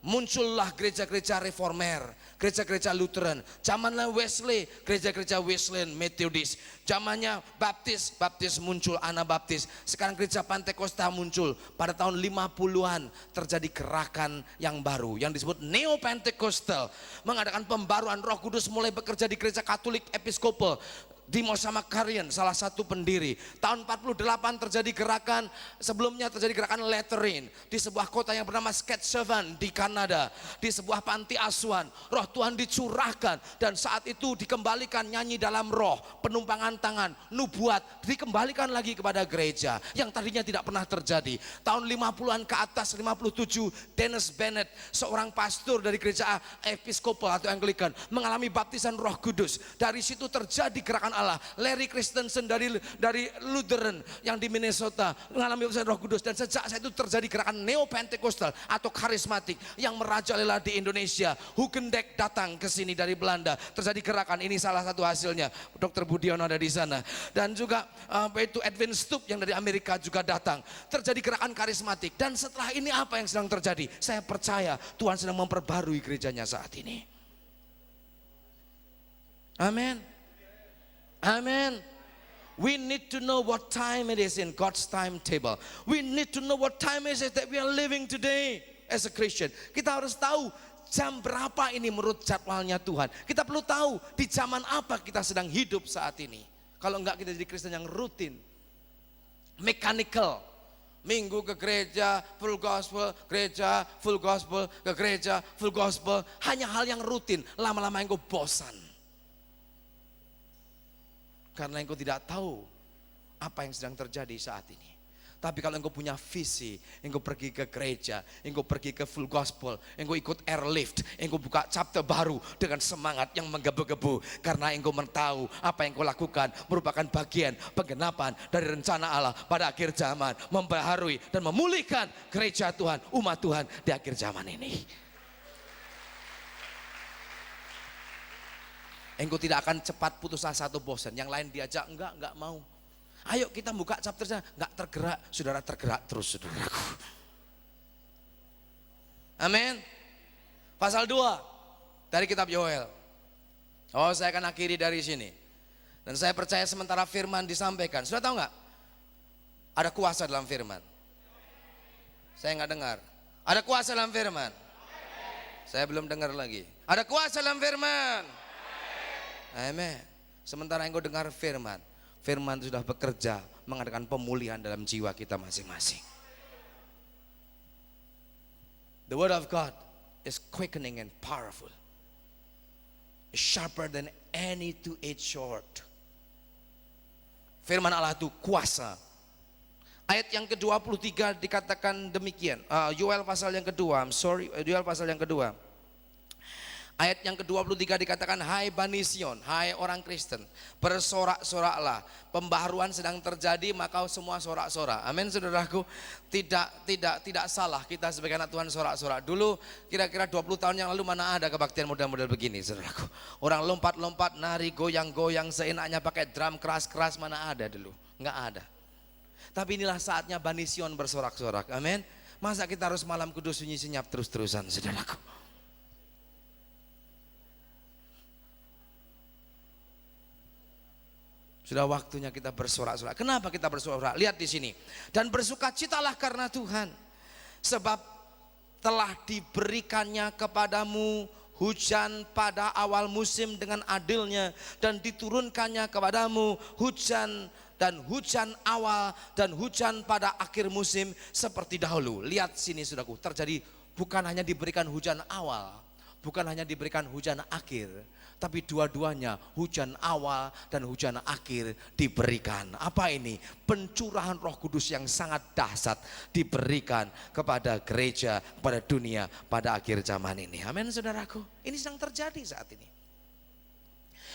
muncullah gereja-gereja reformer, gereja-gereja Lutheran. Zamannya Wesley, gereja-gereja Wesleyan Methodist. Zamannya Baptis muncul, Anabaptis. Sekarang gereja Pentakosta muncul. Pada tahun 50-an terjadi gerakan yang baru yang disebut Neo Pentecostal, mengadakan pembaruan. Roh Kudus mulai bekerja di gereja Katolik Episkopal. Dimas Makarian salah satu pendiri. Tahun 48 terjadi gerakan, sebelumnya terjadi gerakan Lateran di sebuah kota yang bernama Saskatchewan di Kanada, di sebuah panti asuhan. Roh Tuhan dicurahkan, dan saat itu dikembalikan nyanyi dalam roh, penumpangan tangan, nubuat dikembalikan lagi kepada gereja yang tadinya tidak pernah terjadi. Tahun 50-an ke atas, 57, Dennis Bennett, seorang pastor dari gereja Episkopal atau Anglikan, mengalami baptisan Roh Kudus. Dari situ terjadi gerakan Allah. Larry Christensen dari Lutheran yang di Minnesota mengalami baptisan Roh Kudus, dan sejak saat itu terjadi gerakan Neo Pentecostal atau karismatik yang merajalela di Indonesia. Hugendek datang ke sini dari Belanda, terjadi gerakan ini, salah satu hasilnya Dr. Budiono ada di sana, dan juga itu Edwin Stoop yang dari Amerika juga datang. Terjadi gerakan karismatik, dan setelah ini apa yang sedang terjadi? Saya percaya Tuhan sedang memperbarui gerejanya saat ini. Amin. Amen. We need to know what time it is in God's timetable. We need to know what time it is that we are living today as a Christian. Kita harus tahu jam berapa ini menurut jadwalnya Tuhan. Kita perlu tahu di zaman apa kita sedang hidup saat ini. Kalau enggak, kita jadi Kristen yang rutin, mechanical. Minggu ke gereja, full gospel, gereja, full gospel, ke gereja, full gospel. Hanya hal yang rutin, lama-lama engkau bosan. Karena engkau tidak tahu apa yang sedang terjadi saat ini. Tapi kalau engkau punya visi, engkau pergi ke gereja, engkau pergi ke full gospel, engkau ikut airlift, engkau buka chapter baru dengan semangat yang menggebu-gebu. Karena engkau tahu apa yang engkau lakukan merupakan bagian penggenapan dari rencana Allah pada akhir zaman, membaharui dan memulihkan gereja Tuhan, umat Tuhan di akhir zaman ini. Engkau tidak akan cepat putus asa atau bosan. Yang lain diajak, enggak mau. Ayo kita buka chapternya, enggak tergerak. Saudara tergerak terus, saudaraku. Amin. Pasal 2 dari kitab Yoel. Oh, saya akan akhiri dari sini. Dan saya percaya sementara firman disampaikan, sudah tahu nggak? Ada kuasa dalam firman. Saya nggak dengar. Ada kuasa dalam firman. Saya belum dengar lagi. Ada kuasa dalam firman. Amin. Sementara engkau dengar firman, firman itu sudah bekerja mengadakan pemulihan dalam jiwa kita masing-masing. The word of God is quickening and powerful. It's sharper than any two-edged sword. Firman Allah itu kuasa. Ayat yang ke-23 dikatakan demikian. Yoel pasal yang kedua, Yoel pasal yang kedua. Ayat yang ke-23 dikatakan, hai Bani Sion, hai orang Kristen, bersorak-soraklah, pembaharuan sedang terjadi, maka semua sorak-sorak. Amin saudaraku. Tidak salah kita sebagai anak Tuhan sorak-sorak. Dulu kira-kira 20 tahun yang lalu mana ada kebaktian model-model begini saudaraku. Orang lompat-lompat, nari, goyang-goyang seenaknya pakai drum keras-keras, mana ada dulu? Enggak ada. Tapi inilah saatnya Bani Sion bersorak-sorak. Amin. Masa kita harus malam kudus sunyi senyap terus-terusan saudaraku? Sudah waktunya kita bersorak-sorak. Kenapa kita bersorak? Lihat di sini. Dan bersukacitalah karena Tuhan, sebab telah diberikannya kepadamu hujan pada awal musim dengan adilnya, dan diturunkannya kepadamu hujan awal dan hujan pada akhir musim seperti dahulu. Lihat sini saudaraku, terjadi bukan hanya diberikan hujan awal, bukan hanya diberikan hujan akhir, tapi dua-duanya hujan awal dan hujan akhir diberikan. Apa ini? Pencurahan Roh Kudus yang sangat dahsyat diberikan kepada gereja, kepada dunia pada akhir zaman ini. Amin saudaraku. Ini sedang terjadi saat ini.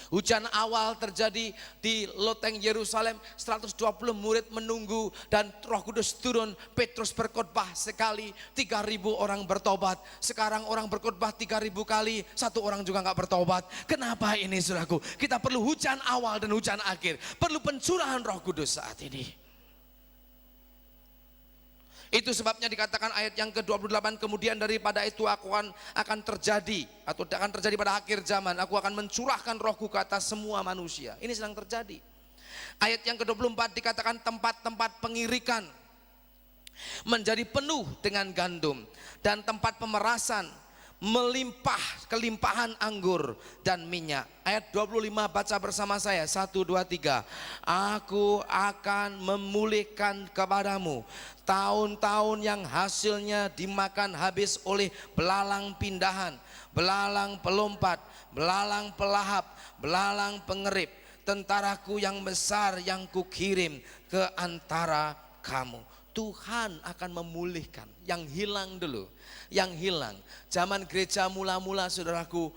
Hujan awal terjadi di loteng Yerusalem, 120 murid menunggu dan Roh Kudus turun. Petrus berkhotbah sekali, 3.000 orang bertobat. Sekarang orang berkhotbah 3.000 kali, satu orang juga nggak bertobat. Kenapa ini saudaraku? Kita perlu hujan awal dan hujan akhir, perlu pencurahan Roh Kudus saat ini. Itu sebabnya dikatakan ayat yang ke-28, kemudian daripada itu aku akan terjadi, atau akan terjadi pada akhir zaman, aku akan mencurahkan rohku ke atas semua manusia. Ini sedang terjadi. Ayat yang ke-24 dikatakan tempat-tempat pengirikan menjadi penuh dengan gandum, dan tempat pemerasan melimpah kelimpahan anggur dan minyak. Ayat 25 baca bersama saya, 1, 2, 3. Aku akan memulihkan kepadamu tahun-tahun yang hasilnya dimakan habis oleh belalang pindahan, belalang pelompat, belalang pelahap, belalang pengerip, tentaraku yang besar yang kukirim ke antara kamu. Tuhan akan memulihkan yang hilang dulu, yang hilang. Zaman gereja mula-mula saudaraku,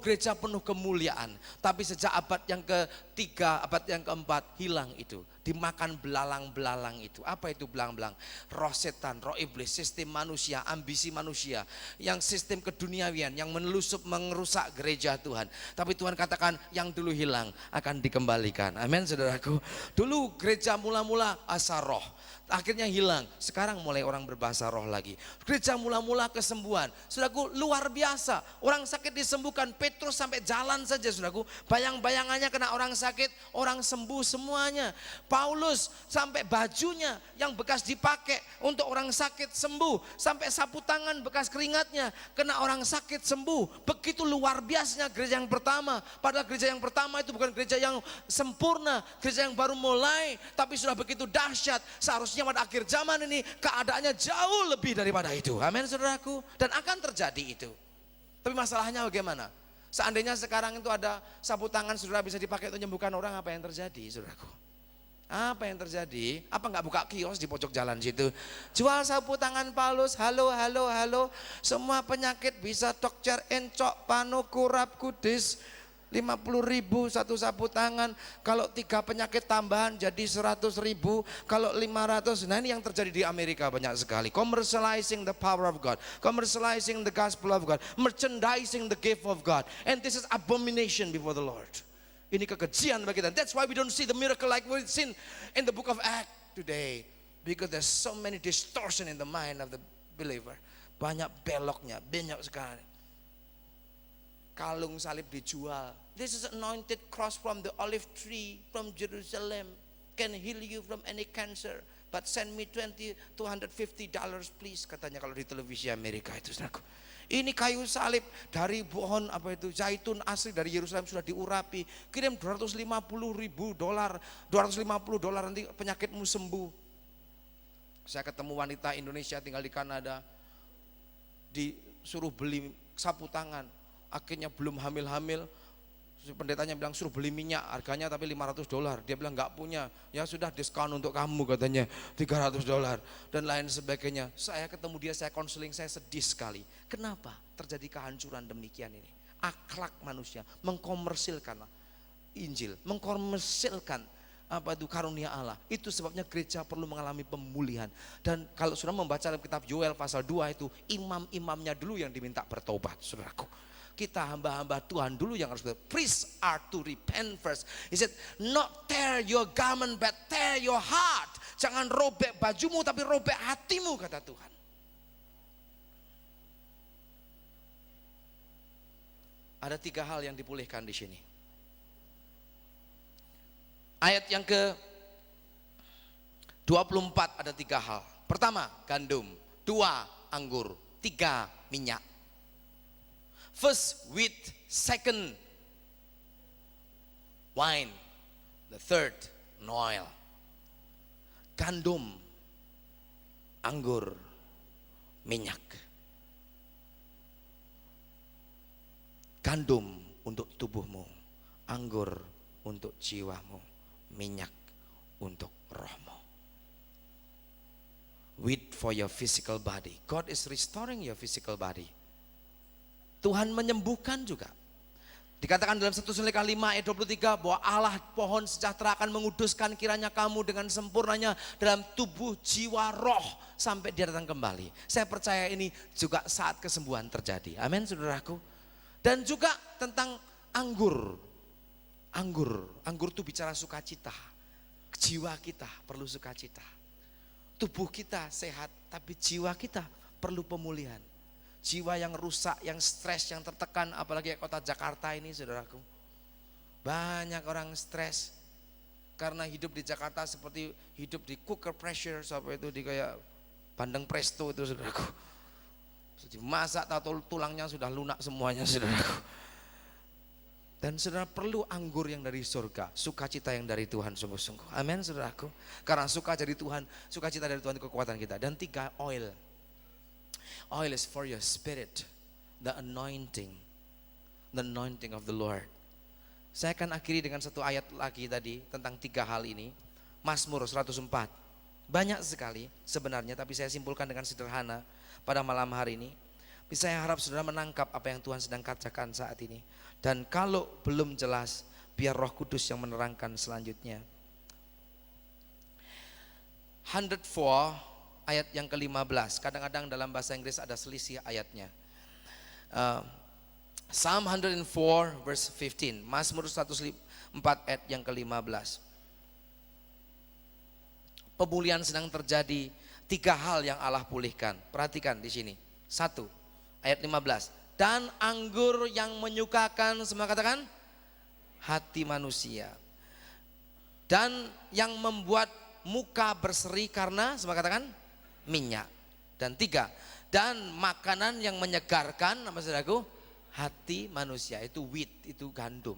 gereja penuh kemuliaan. Tapi sejak abad yang ketiga, abad yang keempat, hilang itu. Dimakan belalang-belalang itu. Apa itu belalang-belalang? Roh setan, roh iblis, sistem manusia, ambisi manusia, yang sistem keduniawian yang menelusup merusak gereja Tuhan. Tapi Tuhan katakan yang dulu hilang akan dikembalikan. Amin saudaraku. Dulu gereja mula-mula asa roh, akhirnya hilang. Sekarang mulai orang berbahasa roh lagi. Gereja mula-mula kesembuhan. Saudaraku, luar biasa. Orang sakit disembuhkan. Petrus sampai jalan saja saudaraku. Bayang-bayangannya kena orang sakit, orang sembuh semuanya. Paulus sampai bajunya yang bekas dipakai untuk orang sakit sembuh. Sampai sapu tangan bekas keringatnya kena orang sakit sembuh. Begitu luar biasanya gereja yang pertama. Padahal gereja yang pertama itu bukan gereja yang sempurna, gereja yang baru mulai, tapi sudah begitu dahsyat. Seharusnya pada akhir zaman ini keadaannya jauh lebih daripada itu. Amin saudaraku. Dan akan terjadi itu. Tapi masalahnya bagaimana? Seandainya sekarang itu ada sapu tangan saudara bisa dipakai untuk menyembuhkan orang, apa yang terjadi saudaraku? Apa yang terjadi? Apa nggak buka kios di pojok jalan situ? Jual sapu tangan Paulus, halo, halo, halo. Semua penyakit bisa tokcer, encok, panu, kurap, kudis. 50.000 satu sapu tangan. Kalau 3 penyakit tambahan jadi 100.000. Kalau 500. Nah ini yang terjadi di Amerika banyak sekali. Commercializing the power of God, commercializing the gospel of God, merchandising the gift of God. And this is abomination before the Lord. Ini kekejian bagi kita. That's why we don't see the miracle like we've seen in the book of Acts today. Because there's so many distortion in the mind of the believer. Banyak beloknya, banyak sekali. kalung salib dijual. This is anointed cross from the olive tree from Jerusalem. Can heal you from any cancer. But send me $250 please, katanya kalau di televisi Amerika itu, saudaraku. Ini kayu salib dari pohon apa itu zaitun asli dari Yerusalem sudah diurapi. Kirim $250.000, $250 nanti penyakitmu sembuh. Saya ketemu wanita Indonesia tinggal di Kanada, disuruh beli sapu tangan, akhirnya belum hamil-hamil. Pendetanya bilang suruh beli minyak, harganya tapi $500. Dia bilang nggak punya, ya sudah diskon untuk kamu katanya $300 dan lain sebagainya. Saya ketemu dia, saya konseling, saya sedih sekali. Kenapa terjadi kehancuran demikian ini? Akhlak manusia mengkomersilkan Injil, mengkomersilkan apa itu karunia Allah. Itu sebabnya gereja perlu mengalami pemulihan. Dan kalau sudah membaca dalam kitab Yoel pasal 2 itu, imam-imamnya dulu yang diminta bertobat, saudaraku. Kita hamba-hamba Tuhan dulu yang harus bertobat. Priests are to repent first. He said, not tear your garment but tear your heart. Jangan robek bajumu tapi robek hatimu, kata Tuhan. Ada 3 hal yang dipulihkan di sini. Ayat yang ke 24 ada 3 hal. Pertama, gandum. 2, anggur. 3, minyak. First, wheat. Second, wine. The third, oil. Gandum, anggur, minyak. Gandum untuk tubuhmu, anggur untuk jiwamu, minyak untuk rohmu. Wheat for your physical body. God is restoring your physical body. Tuhan menyembuhkan juga. Dikatakan dalam 1 Tesalonika 5 ayat 23 bahwa Allah pohon sejahtera akan menguduskan kiranya kamu dengan sempurnanya dalam tubuh, jiwa, roh sampai Dia datang kembali. Saya percaya ini juga saat kesembuhan terjadi. Amin, saudaraku. Dan juga tentang anggur. Anggur itu bicara sukacita. Jiwa kita perlu sukacita. Tubuh kita sehat, tapi jiwa kita perlu pemulihan. Jiwa yang rusak, yang stres, yang tertekan, apalagi kota Jakarta ini, saudaraku. Banyak orang stres karena hidup di Jakarta seperti hidup di cooker pressure, sampai itu di kayak bandeng presto itu, saudaraku. Dimasak atau tulangnya sudah lunak semuanya, saudaraku. Dan saudara perlu anggur yang dari surga, sukacita yang dari Tuhan sungguh-sungguh. Amin, saudaraku. Karena sukacita dari Tuhan itu kekuatan kita. Dan 3, oil. Oil is for your spirit, the anointing of the Lord. Saya akan akhiri dengan satu ayat lagi tadi tentang 3 hal ini. Mazmur 104. Banyak sekali sebenarnya, tapi saya simpulkan dengan sederhana pada malam hari ini. Saya harap saudara menangkap apa yang Tuhan sedang katakan saat ini. Dan kalau belum jelas, biar Roh Kudus yang menerangkan selanjutnya. 104 ayat yang ke-15. Kadang-kadang dalam bahasa Inggris ada selisih ayatnya. Psalm 104 verse 15. Mazmur 104 ayat yang ke-15. Pemulihan sedang terjadi. 3 hal yang Allah pulihkan. Perhatikan di sini. 1, ayat 15. Dan anggur yang menyukakan, semua katakan, hati manusia. Dan yang membuat muka berseri karena, semua katakan, minyak. Dan 3, dan makanan yang menyegarkan, apa saudaraku? Hati manusia. Itu wheat, itu gandum.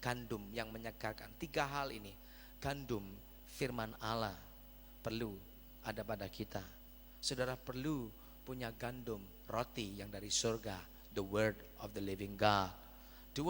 Gandum yang menyegarkan. 3 hal ini. Gandum, firman Allah perlu ada pada kita. Saudara perlu punya gandum, roti yang dari surga, the word of the living God. 2,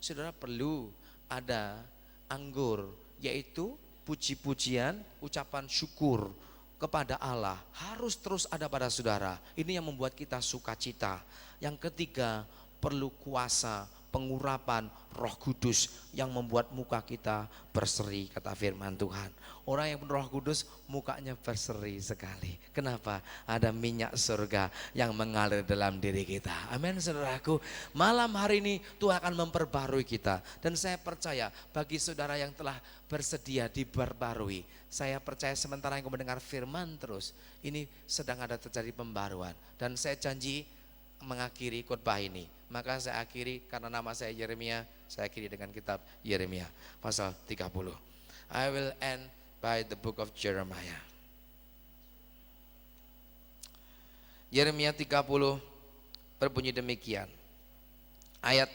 saudara perlu ada anggur, yaitu puji-pujian, ucapan syukur kepada Allah harus terus ada pada saudara. Ini yang membuat kita sukacita. Yang 3, perlu kuasa pengurapan Roh Kudus yang membuat muka kita berseri, kata firman Tuhan. Orang yang penuh Roh Kudus mukanya berseri sekali. Kenapa? Ada minyak surga yang mengalir dalam diri kita. Amin, saudaraku. Malam hari ini Tuhan akan memperbarui kita. Dan saya percaya bagi saudara yang telah bersedia diperbarui, saya percaya sementara yang mendengar firman terus, ini sedang ada terjadi pembaruan. Dan saya janji mengakhiri khotbah ini, Maka saya akhiri, karena nama saya Yeremia, saya akhiri dengan kitab Yeremia pasal 30. I will end by the book of Jeremiah. Yeremia 30 berbunyi demikian. Ayat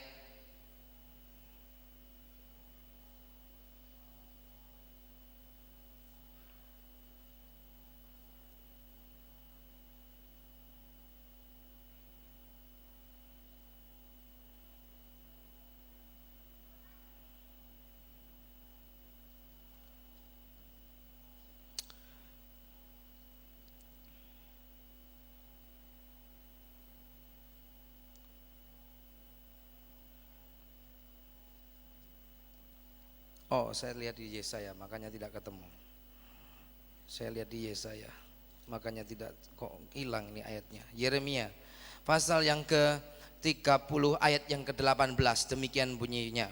Oh, saya lihat di Yesaya, makanya tidak ketemu. Saya lihat di Yesaya, makanya tidak, kok hilang ini ayatnya. Yeremia pasal yang ke-30 ayat yang ke-18, demikian bunyinya.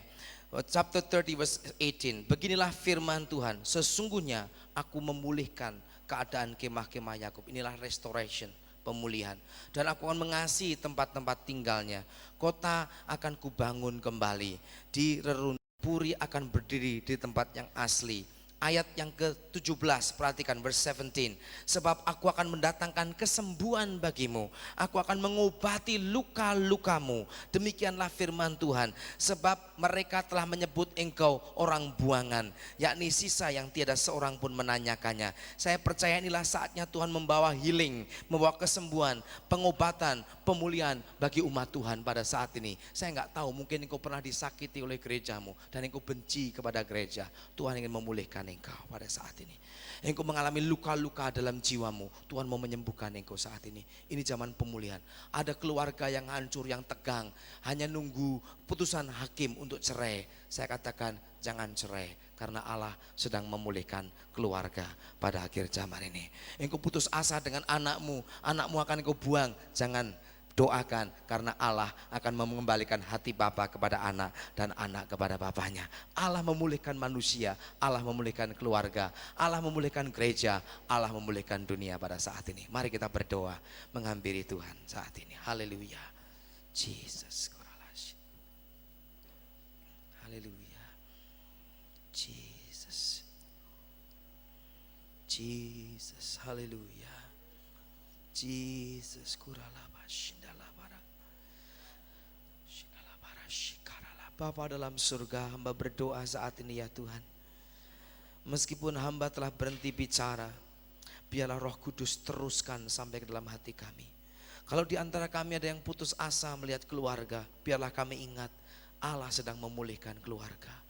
Chapter 30 verse 18. Beginilah firman Tuhan, sesungguhnya aku memulihkan keadaan kemah-kemah Yakub. Inilah restoration, pemulihan. Dan aku akan mengasihi tempat-tempat tinggalnya. Kota akan kubangun kembali, di reruntuhan puri akan berdiri di tempat yang asli. Ayat yang ke-17, perhatikan verse 17. Sebab aku akan mendatangkan kesembuhan bagimu, aku akan mengobati luka-lukamu. Demikianlah firman Tuhan. Sebab mereka telah menyebut engkau orang buangan, yakni sisa yang tiada seorang pun menanyakannya. Saya percaya inilah saatnya Tuhan membawa healing, membawa kesembuhan, pengobatan, pemulihan bagi umat Tuhan pada saat ini. Saya nggak tahu, mungkin engkau pernah disakiti oleh gerejamu dan engkau benci kepada gereja. Tuhan ingin memulihkan engkau pada saat ini. Engkau mengalami luka-luka dalam jiwamu, Tuhan mau menyembuhkan engkau saat ini. Ini zaman pemulihan. Ada keluarga yang hancur, yang tegang, hanya nunggu putusan hakim untuk cerai. Saya katakan jangan cerai, karena Allah sedang memulihkan keluarga pada akhir zaman ini. Engkau putus asa dengan anakmu, anakmu akan engkau buang, jangan. Doakan, karena Allah akan mengembalikan hati bapa kepada anak dan anak kepada bapaknya. Allah memulihkan manusia, Allah memulihkan keluarga, Allah memulihkan gereja, Allah memulihkan dunia pada saat ini. Mari kita berdoa menghampiri Tuhan saat ini. Haleluya. Jesus. Haleluya. Jesus. Jesus. Haleluya. Jesus. Bapa dalam surga, hamba berdoa saat ini ya Tuhan. Meskipun hamba telah berhenti bicara, biarlah Roh Kudus teruskan sampai ke dalam hati kami. Kalau di antara kami ada yang putus asa melihat keluarga, biarlah kami ingat Allah sedang memulihkan keluarga.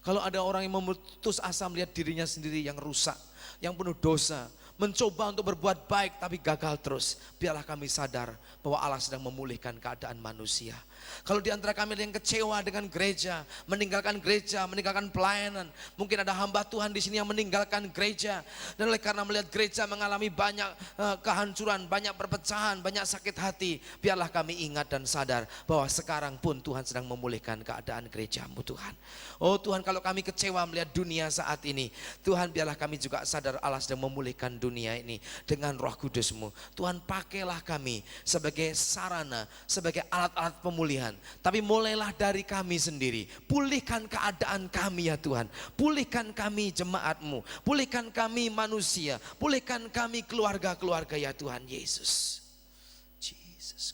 Kalau ada orang yang memutus asa melihat dirinya sendiri yang rusak, yang penuh dosa, mencoba untuk berbuat baik tapi gagal terus, biarlah kami sadar bahwa Allah sedang memulihkan keadaan manusia. Kalau di antara kami ada yang kecewa dengan gereja, meninggalkan pelayanan, mungkin ada hamba Tuhan di sini yang meninggalkan gereja, dan oleh karena melihat gereja mengalami banyak kehancuran, banyak perpecahan, banyak sakit hati, biarlah kami ingat dan sadar bahwa sekarang pun Tuhan sedang memulihkan keadaan gerejamu Tuhan. Oh Tuhan, kalau kami kecewa melihat dunia saat ini, Tuhan biarlah kami juga sadar Allah sedang memulihkan dunia ini dengan Roh Kudus-Mu. Tuhan, pakailah kami sebagai sarana, sebagai alat-alat pemulihan. Tapi mulailah dari kami sendiri. Pulihkan keadaan kami ya Tuhan. Pulihkan kami jemaat-Mu. Pulihkan kami manusia. Pulihkan kami keluarga-keluarga ya Tuhan Yesus. Jesus.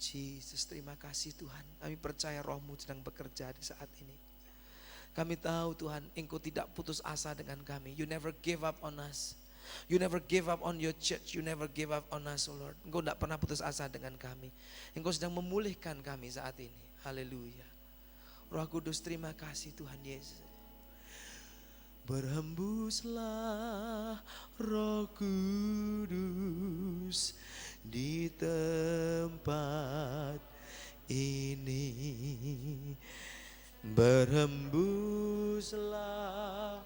Jesus, terima kasih Tuhan. Kami percaya Roh-Mu sedang bekerja di saat ini. Kami tahu Tuhan, Engkau tidak putus asa dengan kami. You never give up on us. You never give up on your church. You never give up on us, oh Lord. Engkau tidak pernah putus asa dengan kami. Engkau sedang memulihkan kami saat ini. Haleluya. Roh Kudus, terima kasih Tuhan Yesus. Berhembuslah Roh Kudus di tempat ini. Berhembuslah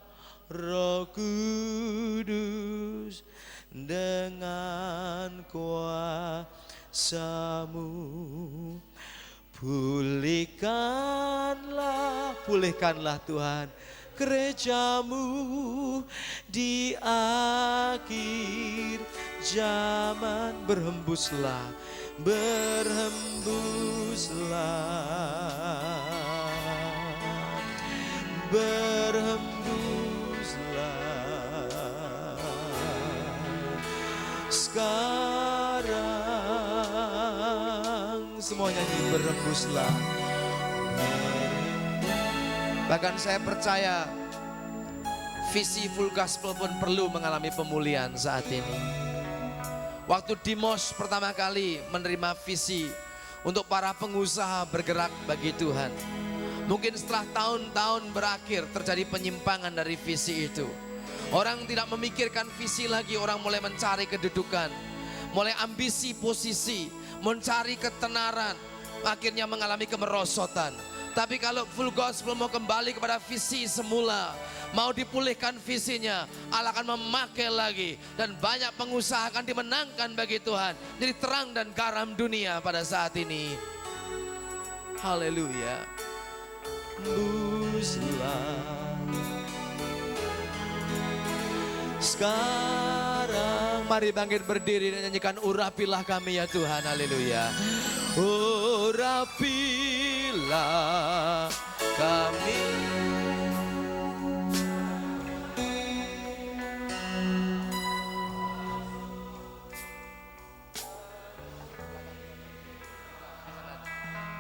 Roh Kudus dengan kuasa-Mu. Pulihkanlah Tuhan gerejamu di akhir zaman. Berhembuslah, berhembuslah, berhembuslah sekarang. Semuanya nyanyi berhembuslah. Bahkan saya percaya visi Full Gospel pun perlu mengalami pemulihan saat ini. Waktu Dimos pertama kali menerima visi untuk para pengusaha bergerak bagi Tuhan, mungkin setelah tahun-tahun berakhir terjadi penyimpangan dari visi itu. Orang tidak memikirkan visi lagi, orang mulai mencari kedudukan, mulai ambisi posisi, mencari ketenaran, akhirnya mengalami kemerosotan. Tapi kalau Full Gospel mau kembali kepada visi semula, mau dipulihkan visinya, Allah akan memakai lagi. Dan banyak pengusaha akan dimenangkan bagi Tuhan. Jadi terang dan garam dunia pada saat ini. Haleluya. Buslah sekarang. Mari bangkit berdiri dan nyanyikan urapilah kami ya Tuhan. Haleluya. Urapilah kami.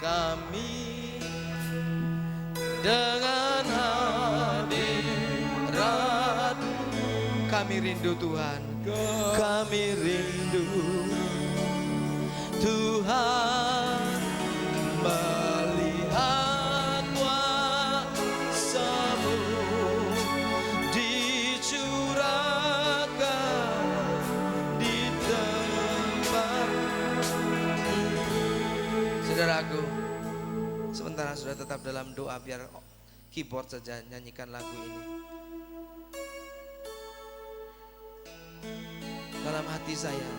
Kami dengan hadirat, kami rindu Tuhan, kami rindu Tuhan, melihat kuasa-Mu dicurahkan di tempat. Saudaraku, sementara sudah tetap dalam doa, biar keyboard saja nyanyikan lagu ini. Dalam hati saya,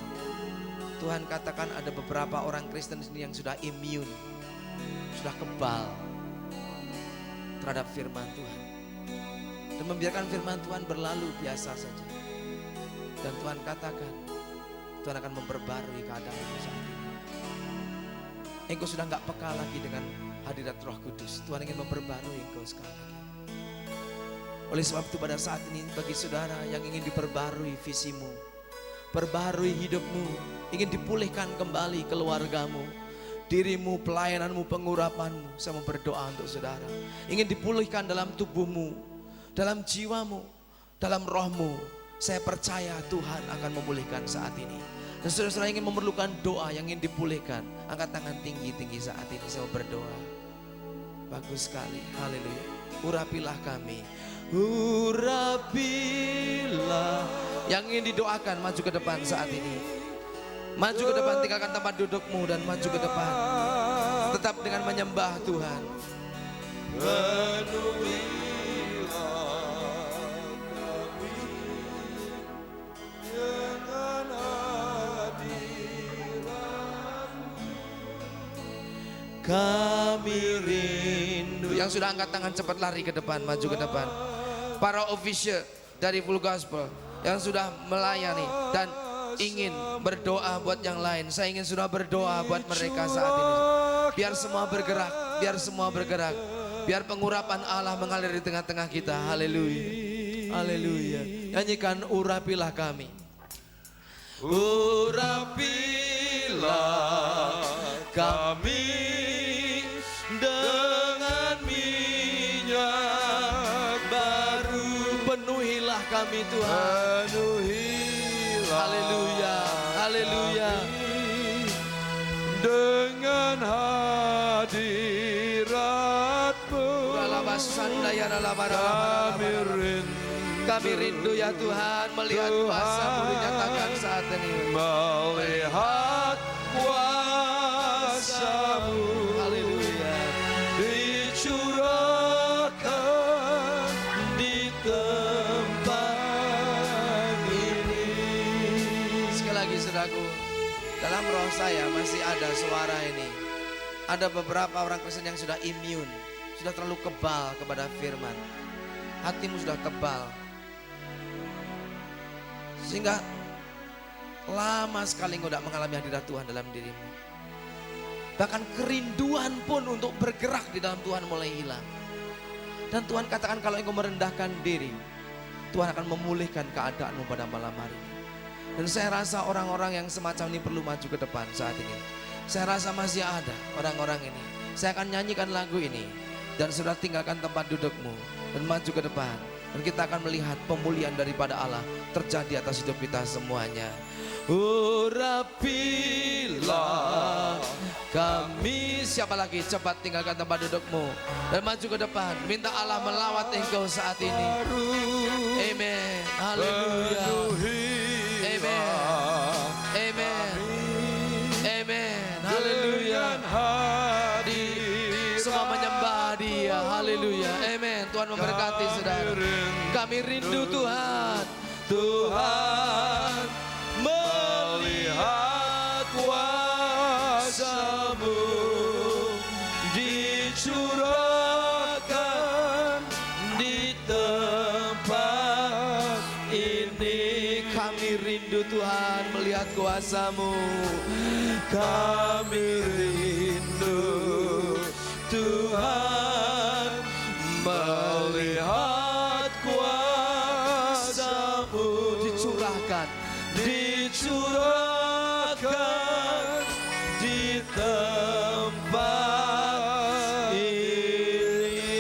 Tuhan katakan ada beberapa orang Kristen sini yang sudah immune, sudah kebal terhadap firman Tuhan, dan membiarkan firman Tuhan berlalu biasa saja. Dan Tuhan katakan, Tuhan akan memperbarui keadaanmu saat ini. Engkau sudah gak peka lagi dengan hadirat Roh Kudus. Tuhan ingin memperbarui engkau sekali lagi. Oleh sebab itu pada saat ini bagi saudara yang ingin diperbarui visimu, perbarui hidupmu, ingin dipulihkan kembali keluargamu, dirimu, pelayananmu, pengurapanmu, saya mau berdoa untuk saudara. Ingin dipulihkan dalam tubuhmu, dalam jiwamu, dalam rohmu. Saya percaya Tuhan akan memulihkan saat ini. Dan saudara-saudara ingin memerlukan doa yang ingin dipulihkan, angkat tangan tinggi-tinggi saat ini, saya mau berdoa. Bagus sekali, haleluya. Urapilah kami, urapilah. Yang ingin didoakan maju ke depan saat ini. Maju ke depan, tinggalkan tempat dudukmu dan maju ke depan. Tetap dengan menyembah Tuhan. Kami rindu. Yang sudah angkat tangan cepat lari ke depan, maju ke depan. Para official dari Full Gospel yang sudah melayani dan ingin berdoa buat yang lain, saya ingin sudah berdoa buat mereka saat ini. Biar semua bergerak, biar semua bergerak, biar pengurapan Allah mengalir di tengah-tengah kita. Haleluya, haleluya. Nyanyikan urapilah kami, urapilah kami dengan minyak baru. Penuhilah kami Tuhan, haleluya, haleluya. Dengan hadirat-Mu kami rindu ya Tuhan, melihat kuasa-Mu dinyatakan saat ini. Melihat kuasa-Mu, haleluya, dicurahkan di tempat ini. Sekali lagi saudaraku, dalam roh saya masih ada suara ini. Ada beberapa orang Kristen yang sudah immune, sudah terlalu kebal kepada firman. hatimu sudah tebal, sehingga lama sekali engkau tidak mengalami hadirat Tuhan dalam dirimu. Bahkan kerinduan pun untuk bergerak di dalam Tuhan mulai hilang. Dan Tuhan katakan kalau engkau merendahkan diri, Tuhan akan memulihkan keadaanmu pada malam hari ini. Dan saya rasa orang-orang yang semacam ini perlu maju ke depan saat ini. Saya rasa masih ada orang-orang ini. Saya akan nyanyikan lagu ini. Dan sudah tinggalkan tempat dudukmu dan maju ke depan. Dan kita akan melihat pemulihan daripada Allah terjadi atas hidup kita semuanya. Urapilah kami. Siapa lagi? Cepat tinggalkan tempat dudukmu dan maju ke depan. Minta Allah melawat engkau saat ini. Amen. Haleluya. Amen. Amen. Amen. Haleluya. Semua menyembah Dia. Haleluya. Amen. Tuhan memberkati saudara. Kami rindu Tuhan. Tuhan melihat kuasa-Mu dicurahkan di tempat ini. Kami rindu Tuhan melihat kuasa-Mu. Kami rindu Tuhan melihat kuasa-Mu dicurahkan di tempat ini.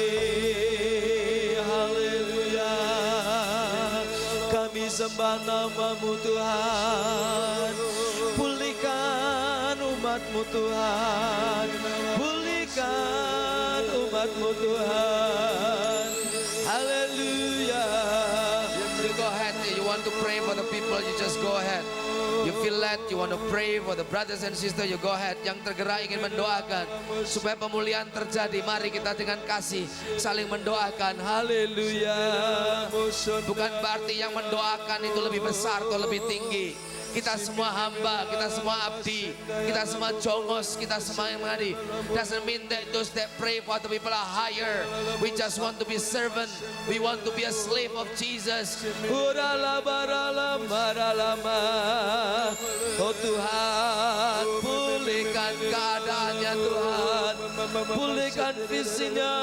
Haleluya. Kami sembah nama-Mu Tuhan. Pulihkan umat-Mu Tuhan. Pulihkan umat-Mu Tuhan. Haleluya. You go ahead. You want to pray for the people, you just go ahead. You feel led, you want to pray for the brothers and sisters, you go ahead. Yang tergerak ingin mendoakan supaya pemulihan terjadi, mari kita dengan kasih saling mendoakan. Haleluya. Bukan berarti yang mendoakan itu lebih besar atau lebih tinggi. Kita semua hamba, kita semua abdi, kita semua jongos, kita semua yang mengadi. Doesn't mean that those that pray for the people are higher. We just want to be servant. We want to be a slave of Jesus. Oh Tuhan, pulihkan keadaannya Tuhan. Pulihkan visinya.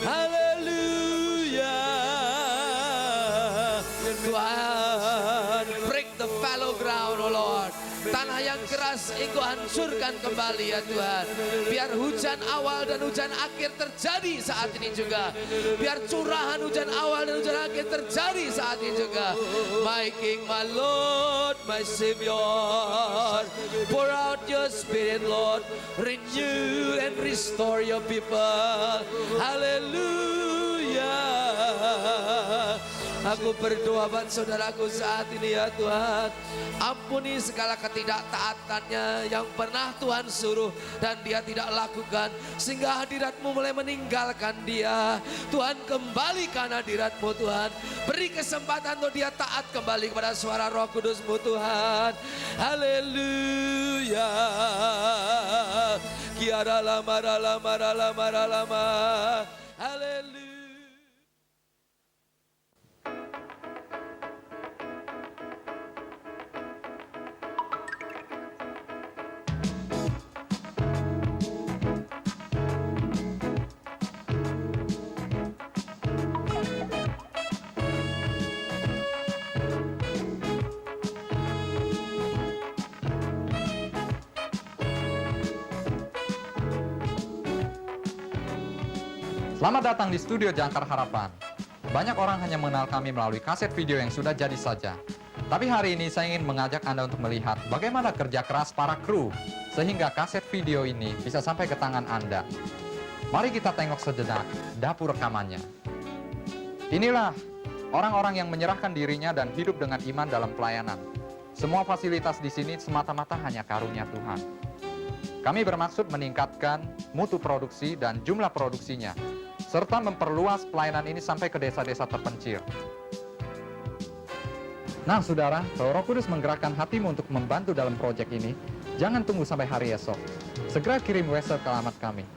Haleluya. Tuhan, break the fallow ground, oh Lord. Tanah yang keras Engkau hancurkan kembali ya Tuhan. Biar hujan awal dan hujan akhir terjadi saat ini juga. Biar curahan hujan awal dan hujan akhir terjadi saat ini juga. My King, my Lord, my Savior, pour out your Spirit, Lord. Renew and restore your people. Hallelujah. Aku berdoa buat saudaraku saat ini ya Tuhan. Ampuni segala ketidaktaatannya yang pernah Tuhan suruh dan dia tidak lakukan. Sehingga hadirat-Mu mulai meninggalkan dia. Tuhan, kembalikan hadirat-Mu Tuhan. Beri kesempatan untuk dia taat kembali kepada suara Roh Kudus-Mu Tuhan. Haleluya. Kiara lama lama lama lama. Haleluya. Selamat datang di studio Jangkar Harapan. Banyak orang hanya mengenal kami melalui kaset video yang sudah jadi saja. Tapi hari ini saya ingin mengajak Anda untuk melihat bagaimana kerja keras para kru sehingga kaset video ini bisa sampai ke tangan Anda. Mari kita tengok sejenak dapur rekamannya. Inilah orang-orang yang menyerahkan dirinya dan hidup dengan iman dalam pelayanan. Semua fasilitas di sini semata-mata hanya karunia Tuhan. Kami bermaksud meningkatkan mutu produksi dan jumlah produksinya, serta memperluas pelayanan ini sampai ke desa-desa terpencil. Nah saudara, kalau Roh Kudus menggerakkan hatimu untuk membantu dalam proyek ini, jangan tunggu sampai hari esok. Segera kirim WhatsApp ke alamat kami.